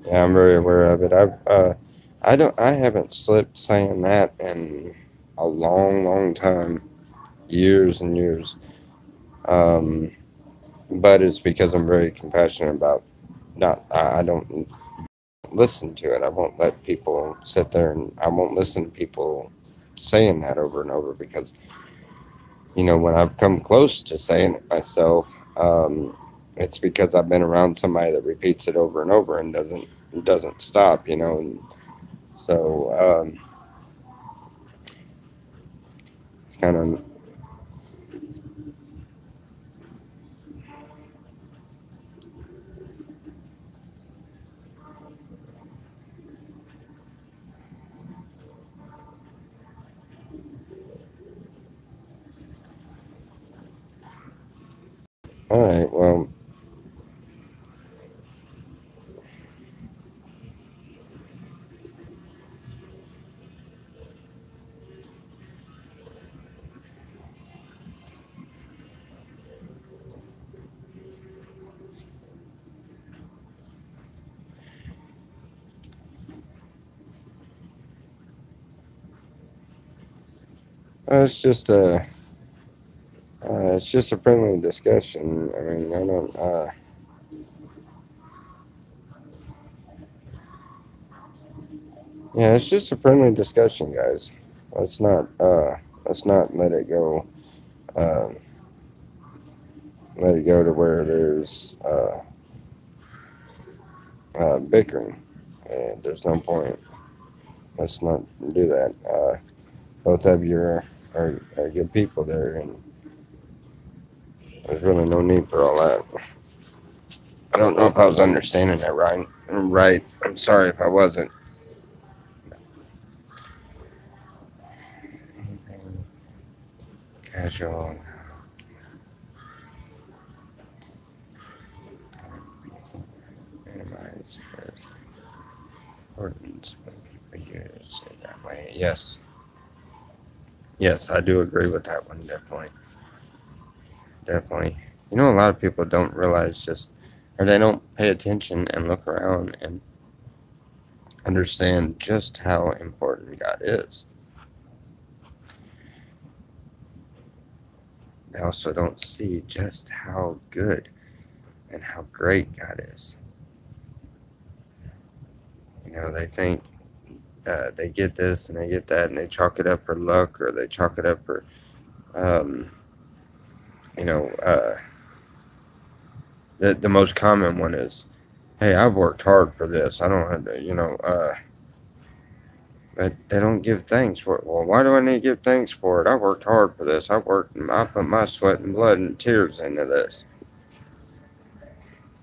Yeah, I'm very aware of it. I haven't slipped saying that in a long, long time, years and years. Um, but it's because I'm very compassionate about not. I don't listen to it. I won't let people sit there, and I won't listen to people saying that over and over, because when I've come close to saying it myself, it's because I've been around somebody that repeats it over and over and doesn't stop. And so it's kind of. All right, well, it's just a friendly discussion. I mean, I don't. Yeah, it's just a friendly discussion, guys. Let's not. Let's not let it go. Uh, let it go to where there's bickering. There's no point. Let's not do that. Both of you are good people there, and there's really no need for all that. I don't know if I was understanding that right. Right. I'm sorry if I wasn't. Casual. Minimize the importance when people use it that way. Yes. Yes, I do agree with that one, definitely. Definitely. A lot of people don't realize or they don't pay attention and look around and understand just how important God is. They also don't see just how good and how great God is. They think they get this and they get that, and they chalk it up for luck, or they chalk it up for, um, the most common one is, hey, I've worked hard for this. I don't have to, but they don't give thanks for it. Well, why do I need to give thanks for it? I worked hard for this. I put my sweat and blood and tears into this.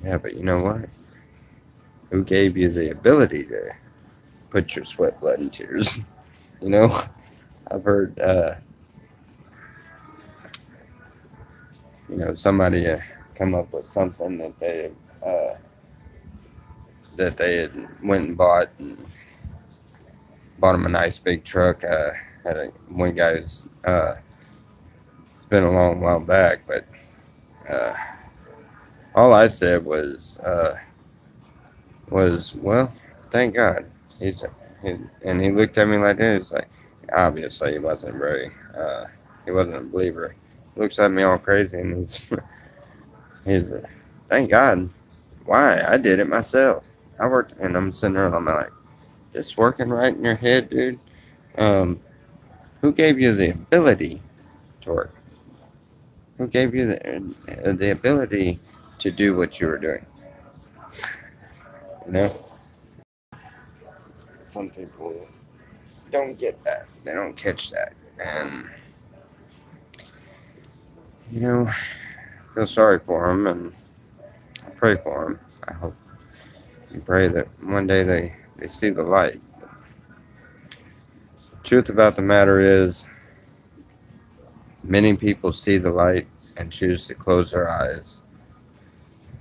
Yeah, but you know what? Who gave you the ability to put your sweat, blood, and tears? I've heard, somebody come up with something that they had went and bought him a nice big truck. One guy's been a long while back, but all I said was, well, thank God. And he looked at me like this. He's like, obviously he wasn't a believer. He looks at me all crazy, and he's like, thank God. Why? I did it myself. I worked, and I'm sitting there, and I'm like, this working right in your head, dude. Who gave you the ability to work? Who gave you the ability to do what you were doing? You know, some people don't get that. They don't catch that, and you know, I feel sorry for them, and I pray for them. I hope and pray that one day they see the light. The truth about the matter is, many people see the light and choose to close their eyes.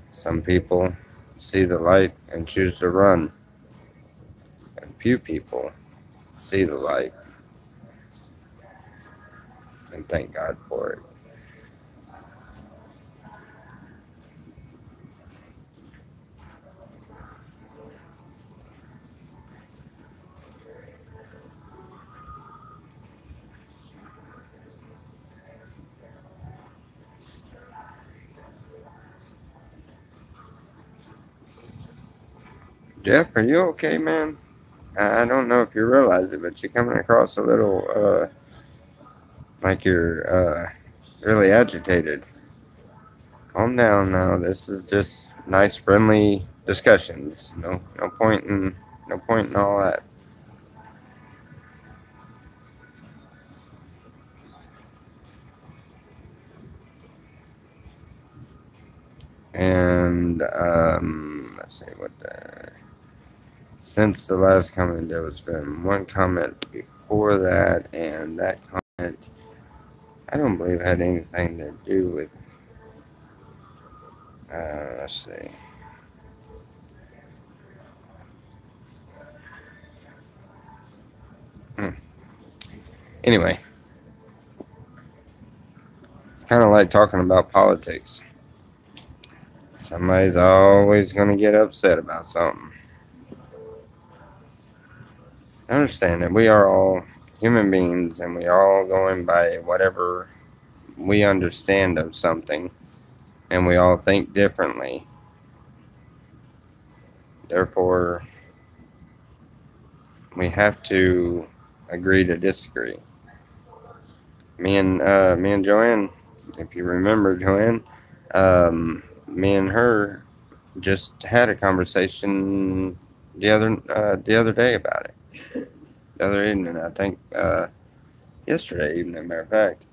Some people see the light and choose to run. And few people see the light and thank God for it. Jeff, are you okay, man? I don't know if you realize it, but you're coming across a little, like you're, really agitated. Calm down now. This is just nice, friendly discussions. No point in all that. And let's see what since the last comment, there has been one comment before that, and that comment I don't believe had anything to do with. Let's see. Anyway, it's kind of like talking about politics. Somebody's always going to get upset about something. I understand that we are all human beings and we are all going by whatever we understand of something, and we all think differently. Therefore, we have to agree to disagree. Me and Joanne, if you remember Joanne, me and her just had a conversation the other day about it. The other evening, I think, yesterday evening, as a matter of fact.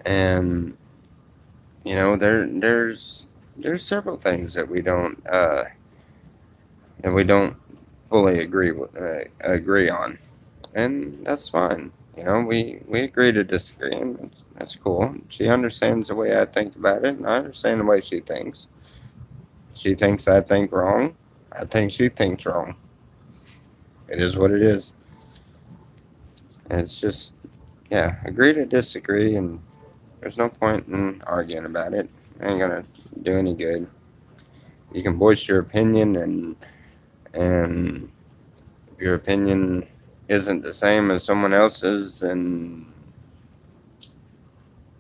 And you know, there's several things that we don't fully agree on, and that's fine. You know, we agree to disagree, and that's cool. She understands the way I think about it, and I understand the way she thinks. She thinks I think wrong. I think she thinks wrong. It is what it is. And it's just, yeah, agree to disagree, and there's no point in arguing about it. It ain't gonna do any good. You can voice your opinion, and if your opinion isn't the same as someone else's, then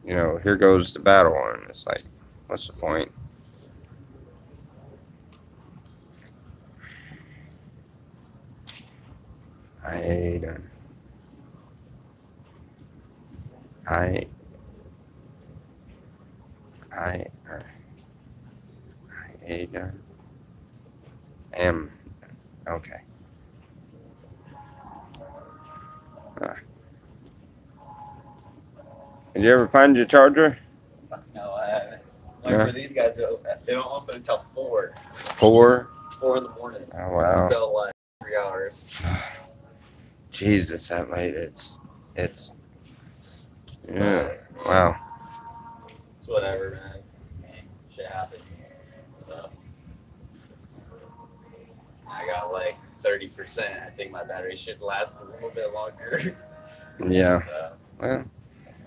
you know, here goes the battle, and it's like, what's the point? Ada. M. Okay. Did you ever find your charger? No, I haven't. Like for these guys, they don't open until 4. 4? 4 in the morning. Oh, wow. It's still like 3 hours. Jesus, that late. It's yeah. Wow. It's whatever, man. I mean, shit happens. So I got like 30%. I think my battery should last a little bit longer. Yeah. So, well,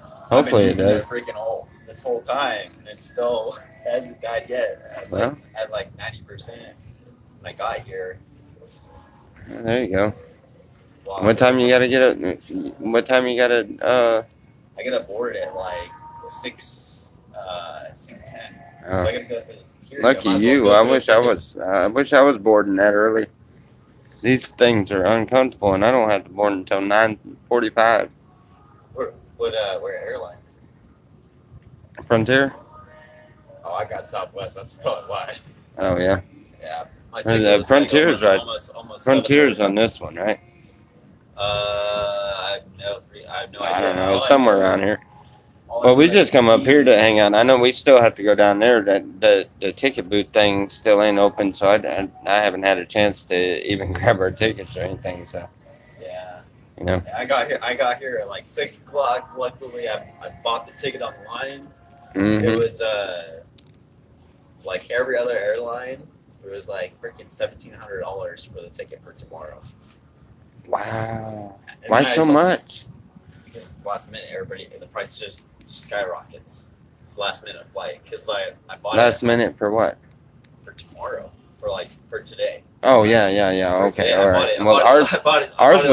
hopefully it does. Freaking old this whole time, and it still hasn't died yet. I had like 90% when I got here. There you go. Wow. What time you gotta get up? What time you gotta? I get up board at like 6 6:10. Oh. So I gotta go for the security. Lucky you. I wish I was boarding that early. These things are uncomfortable, and I don't have to board until 9:45. Where airline? Frontier? Oh, I got Southwest. That's probably why. Oh yeah. Yeah. My ticket was Frontier's like right. almost Frontier's $7. on this one, right? I have no idea. I don't know. It's somewhere around here. Well, we just come up here to hang out. I know we still have to go down there. The ticket booth thing still ain't open, so I haven't had a chance to even grab our tickets or anything. So yeah, you know. I got here at like 6 o'clock. Luckily, I bought the ticket online. Mm-hmm. It was like every other airline. It was like freaking $1,700 for the ticket for tomorrow. Wow. And Why so much? Because it's last minute. The price just skyrockets. It's last minute flight because I bought last minute for what? For tomorrow. For today. Oh yeah. Okay, today, all right. Well, ours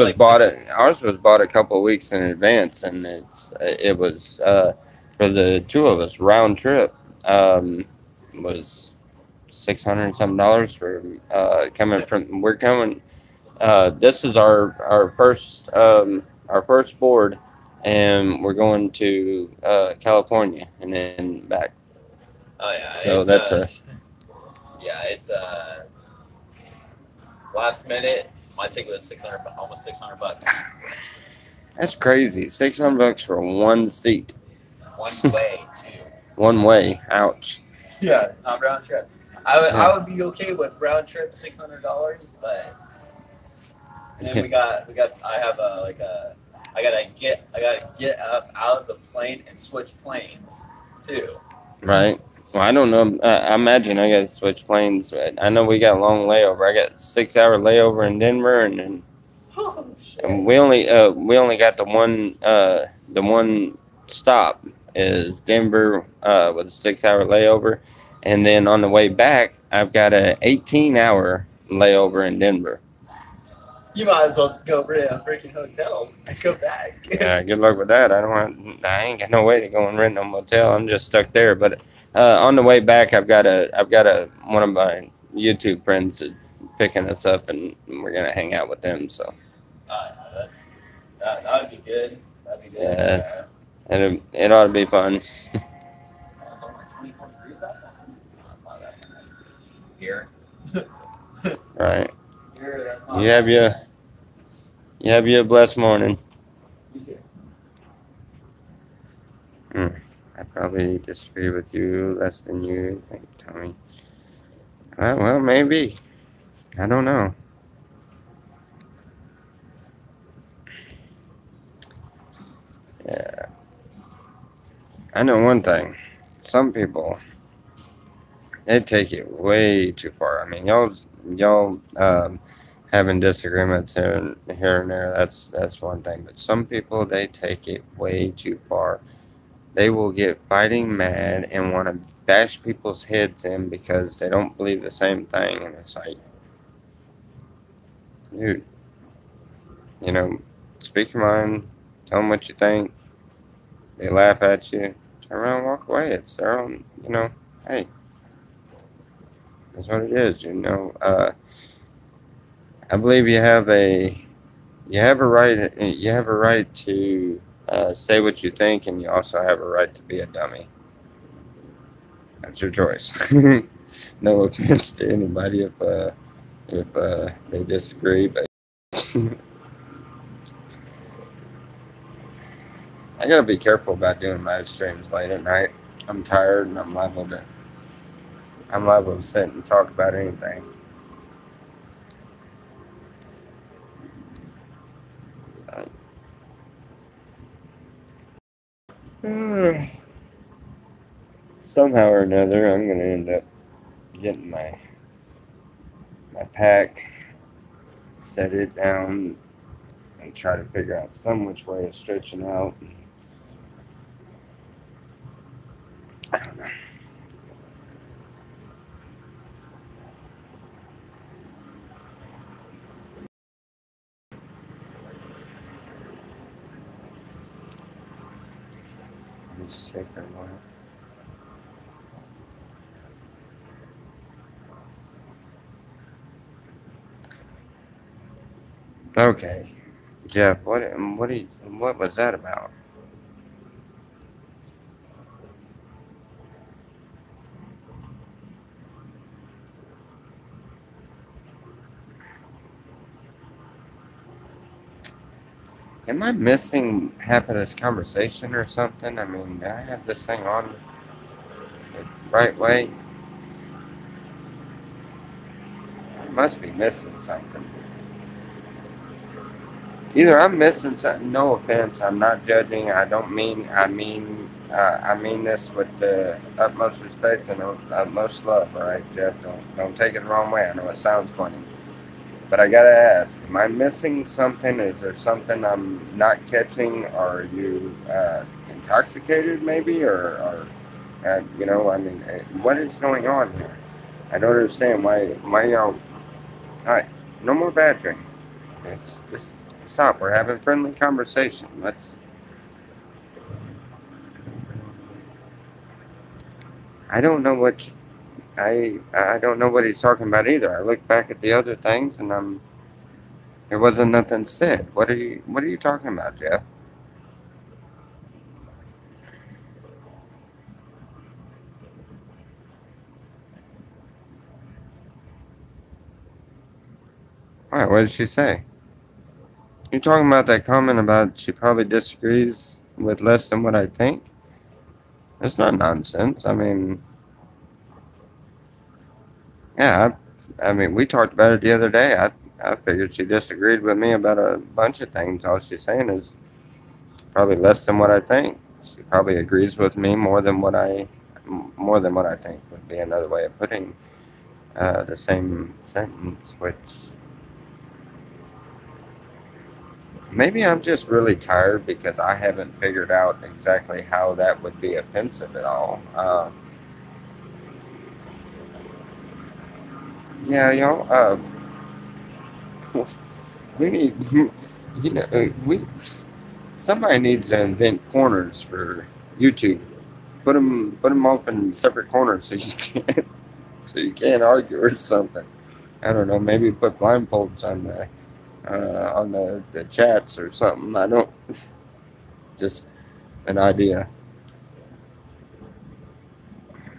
was bought a couple of weeks in advance, and it was for the two of us round trip was $600 something for coming from. We're coming. This is our first board, and we're going to California and then back. Oh yeah. So it's last minute. My ticket was almost $600. That's crazy. $600 for one seat. One way too. One way. Ouch. Yeah, not round trip. I would be okay with round trip $600, but then we got I gotta get up out of the plane and switch planes too. Right. Well, I don't know. I imagine I got to switch planes. I know we got a long layover. I got 6-hour layover in Denver, and we only got the one stop is Denver with a 6-hour layover, and then on the way back I've got a 18-hour layover in Denver. You might as well just go rent a freaking hotel and go back. Yeah, good luck with that. I ain't got no way to go and rent no motel. I'm just stuck there. But on the way back, I've got one of my YouTube friends picking us up, and we're gonna hang out with them. So that would be good. That'd be good. Yeah, it ought to be fun. Here. Right. You have your blessed morning. I probably disagree with you less than you think, Tommy. Well, maybe. I don't know. Yeah. I know one thing. Some people, they take it way too far. I mean, y'all having disagreements here and there, that's one thing. But some people, they take it way too far. They will get fighting mad and want to bash people's heads in because they don't believe the same thing. And it's like, dude, speak your mind, tell them what you think. They laugh at you, turn around and walk away. It's their own, hey, that's what it is, I believe you have a right to say what you think, and you also have a right to be a dummy. That's your choice. No offense to anybody if they disagree, but I gotta be careful about doing live streams late at night. I'm tired and I'm liable to sit and talk about anything. Somehow or another, I'm gonna end up getting my pack, set it down, and try to figure out some which way of stretching out. I don't know. I'm sick or what? Okay, Jeff, what was that about? Am I missing half of this conversation or something? I mean, do I have this thing on the right way? I must be missing something. Either I'm missing something. No offense, I'm not judging. I don't mean. I mean this with the utmost respect and utmost love. All right, Jeff. Don't take it the wrong way. I know it sounds funny, but I gotta ask: am I missing something? Is there something I'm not catching? Are you intoxicated, maybe, or you know? I mean, what is going on here? I don't understand why y'all. All right, no more badgering. It's just stop. We're having friendly conversation. Let's. I don't know what I don't know what he's talking about either. I look back at the other things and there wasn't nothing said. What are you talking about, Jeff? All right, what did she say? You talking about that comment about she probably disagrees with less than what I think? It's not nonsense. I mean, yeah, I mean, we talked about it the other day. I figured she disagreed with me about a bunch of things. All she's saying is probably less than what I think. She probably agrees with me more than what I think would be another way of putting the same sentence. Which maybe I'm just really tired because I haven't figured out exactly how that would be offensive at all. Yeah, y'all. We need, you know, we somebody needs to invent corners for YouTube. Put them off in separate corners so you can't argue or something. I don't know. Maybe put blindfolds on the chats or something. I don't. Just an idea.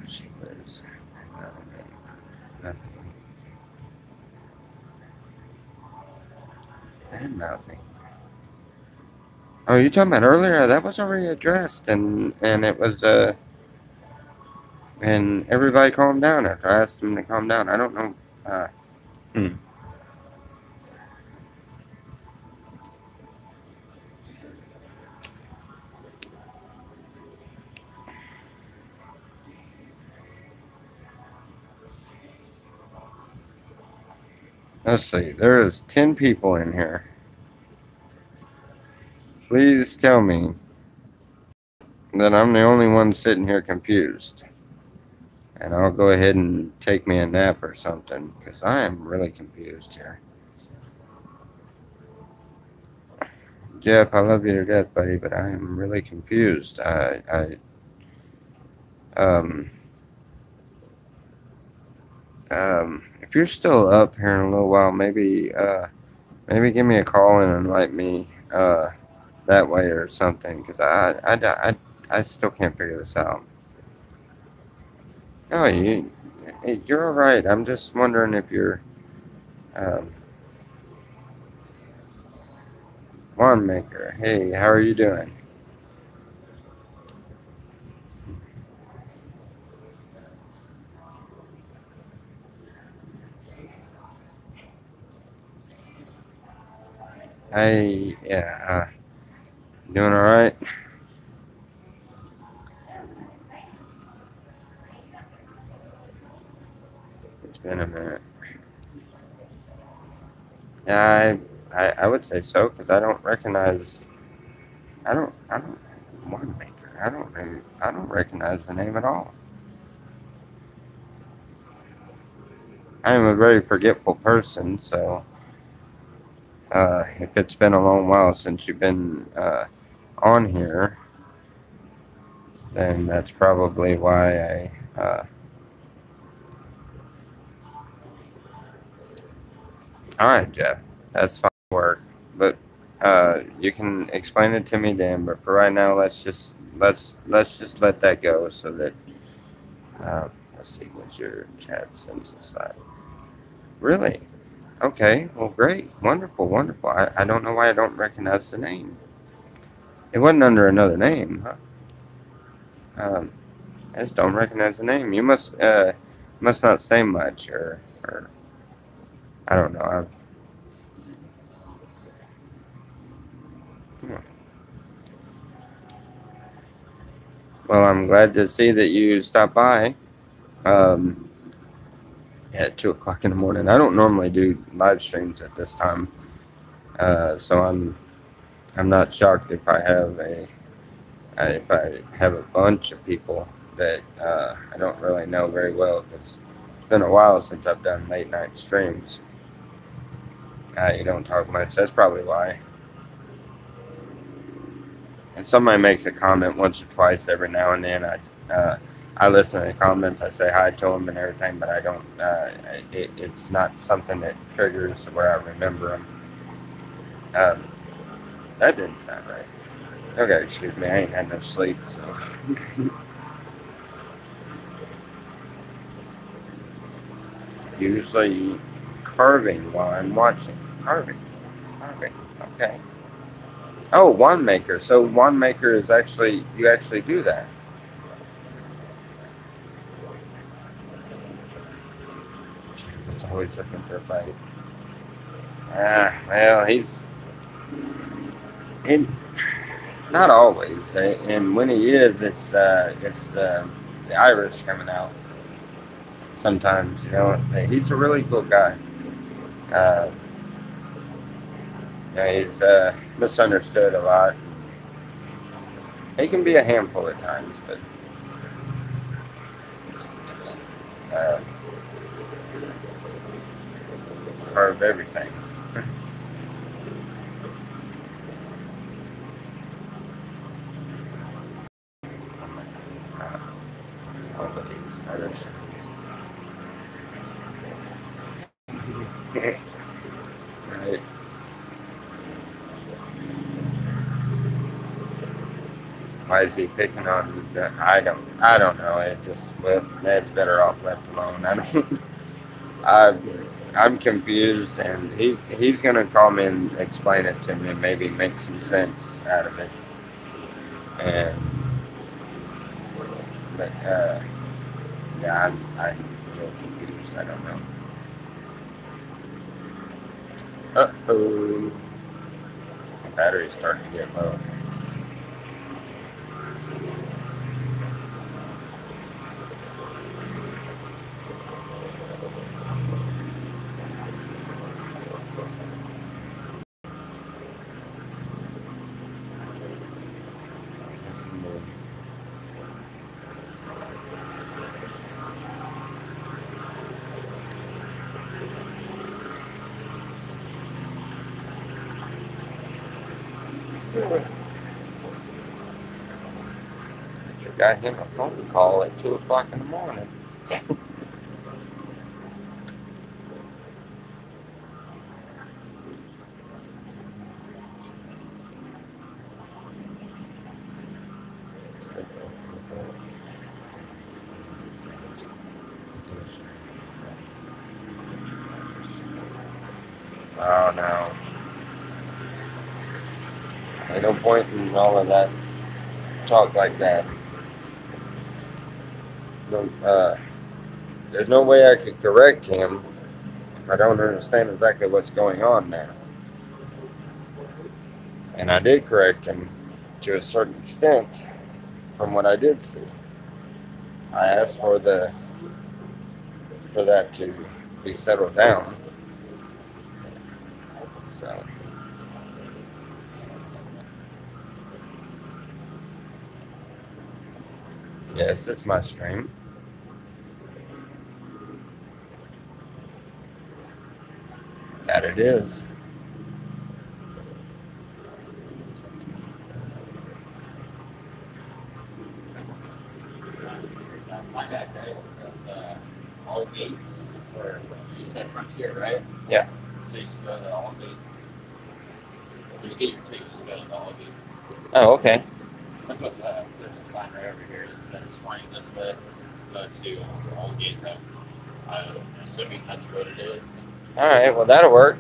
She was nothing. And nothing. Oh, you talking about earlier? That was already addressed, and it was and everybody calmed down after I asked them to calm down. I don't know. Hmm. Let's see. There is 10 people in here. Please tell me that I'm the only one sitting here confused. And I'll go ahead and take me a nap or something, because I am really confused here. Jeff, I love you to death, buddy, but I am really confused. If you're still up here in a little while, maybe give me a call and invite me that way or something, because I still can't figure this out. No, you're all right. I'm just wondering if you're Lawn Maker. Hey, how are you doing? Yeah, doing all right. It's been a minute. Yeah, I would say so, because I don't recognize. I don't Lawn Maker. I don't recognize the name at all. I am a very forgetful person, so if it's been a long while since you've been on here, then that's probably why all right, Jeff. That's fine work. but you can explain it to me then. But for right now, let's just let that go so that let's see what your chat says inside. Really? Okay. Well, great. Wonderful. Wonderful. I don't know why I don't recognize the name. It wasn't under another name, huh? I just don't recognize the name. You must not say much, or I don't know. Hmm. Well, I'm glad to see that you stopped by. At 2 o'clock in the morning. I don't normally do live streams at this time, so I'm not shocked if I have a bunch of people that I don't really know very well, because it's been a while since I've done late night streams. You don't talk much. That's probably why. And somebody makes a comment once or twice every now and then. I listen to the comments. I say hi to them and everything, but I don't. It's not something that triggers where I remember them. That didn't sound right. Okay, excuse me. I ain't had no sleep, so. Usually carving while I'm watching. Carving. Okay. Oh, wand maker. So wand maker is you actually do that. It's always looking for a bite. Well, not always, and when he is, it's the Irish coming out. Sometimes, he's a really cool guy. He's misunderstood a lot. He can be a handful at times, but carve everything. Right. Why is he picking on me? I don't know. It just, well, that's better off left alone. I'm confused, and he's gonna call me and explain it to me and maybe make some sense out of it. But yeah, I'm a little confused. I don't know. Uh-oh. The battery's starting to get low. Got him a phone call at 2 o'clock in the morning. Oh no. Ain't no point in all of that talk like that. There's no way I could correct him. I don't understand exactly what's going on now. And I did correct him to a certain extent from what I did see. I asked for that to be settled down. So yes, it's my stream. That it is. Sign back, right? It says all gates, or you said frontier, right? Yeah. So you just go to all gates. When you get your ticket, just go to the all gates. Oh, okay. That's what there's a sign right over here that says flying this way, go to all gates out. I'm assuming that's what it is. All right. Well, that'll work.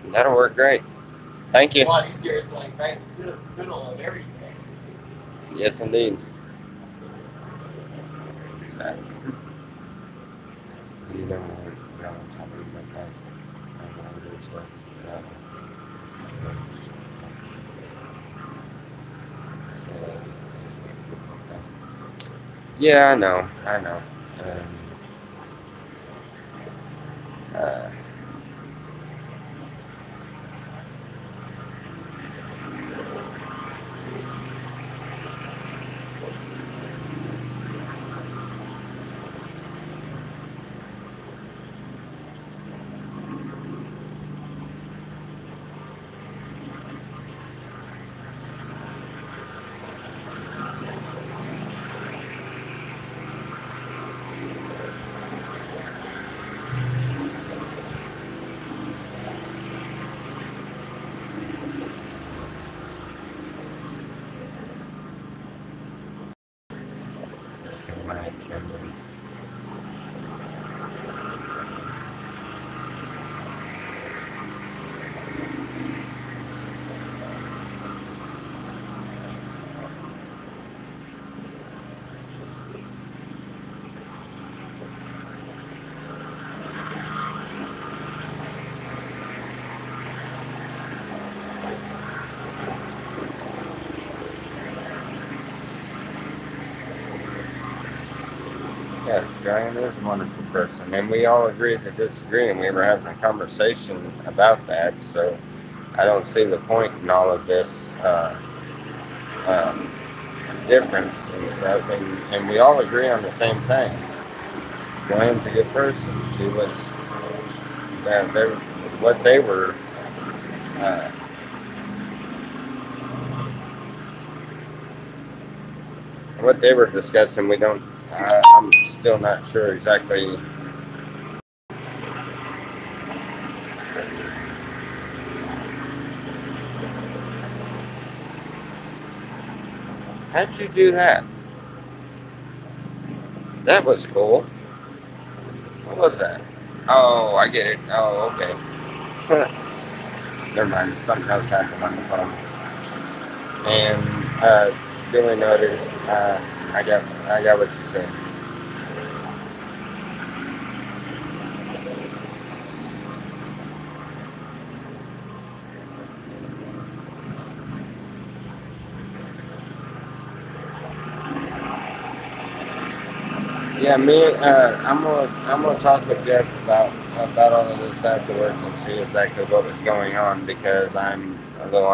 That'll work great. Thank It's a you. lot easier. It's like right in the middle of everything. Yes, indeed. You don't want to on top of my car. Yeah, I know. Uh, my attendance. Yes, Brian is a wonderful person, and we all agreed to disagree, and we were having a conversation about that. So I don't see the point in all of this difference and stuff, and we all agree on the same thing. Brian's a good person. She was what they were. What they were discussing, we don't. I'm still not sure exactly. How'd you do that? That was cool. What was that? Oh, I get it. Oh, okay. Never mind. Something else happened on the phone. And duly noted. I got what you said. Yeah, I'm gonna talk with Jeff about all of this afterwards and see exactly what was going on, because I'm a little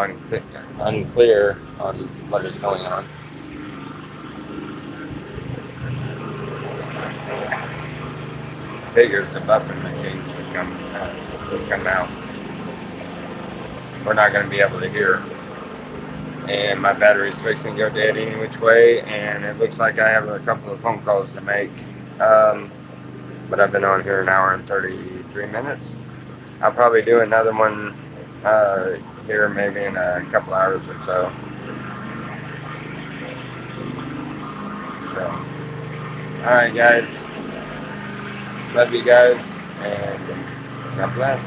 unclear on what is going on. Figures the buffing machines would come out. We're not going to be able to hear. And my battery's fixing to go dead any which way, and it looks like I have a couple of phone calls to make. But I've been on here an hour and 33 minutes. I'll probably do another one here maybe in a couple hours or so. Alright guys. Love you guys, and God bless.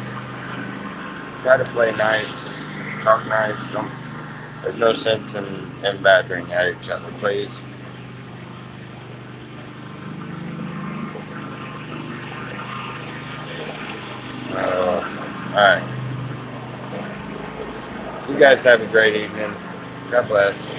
Try to play nice, talk nice. There's no sense in battering at each other, please. Alright. You guys have a great evening. God bless.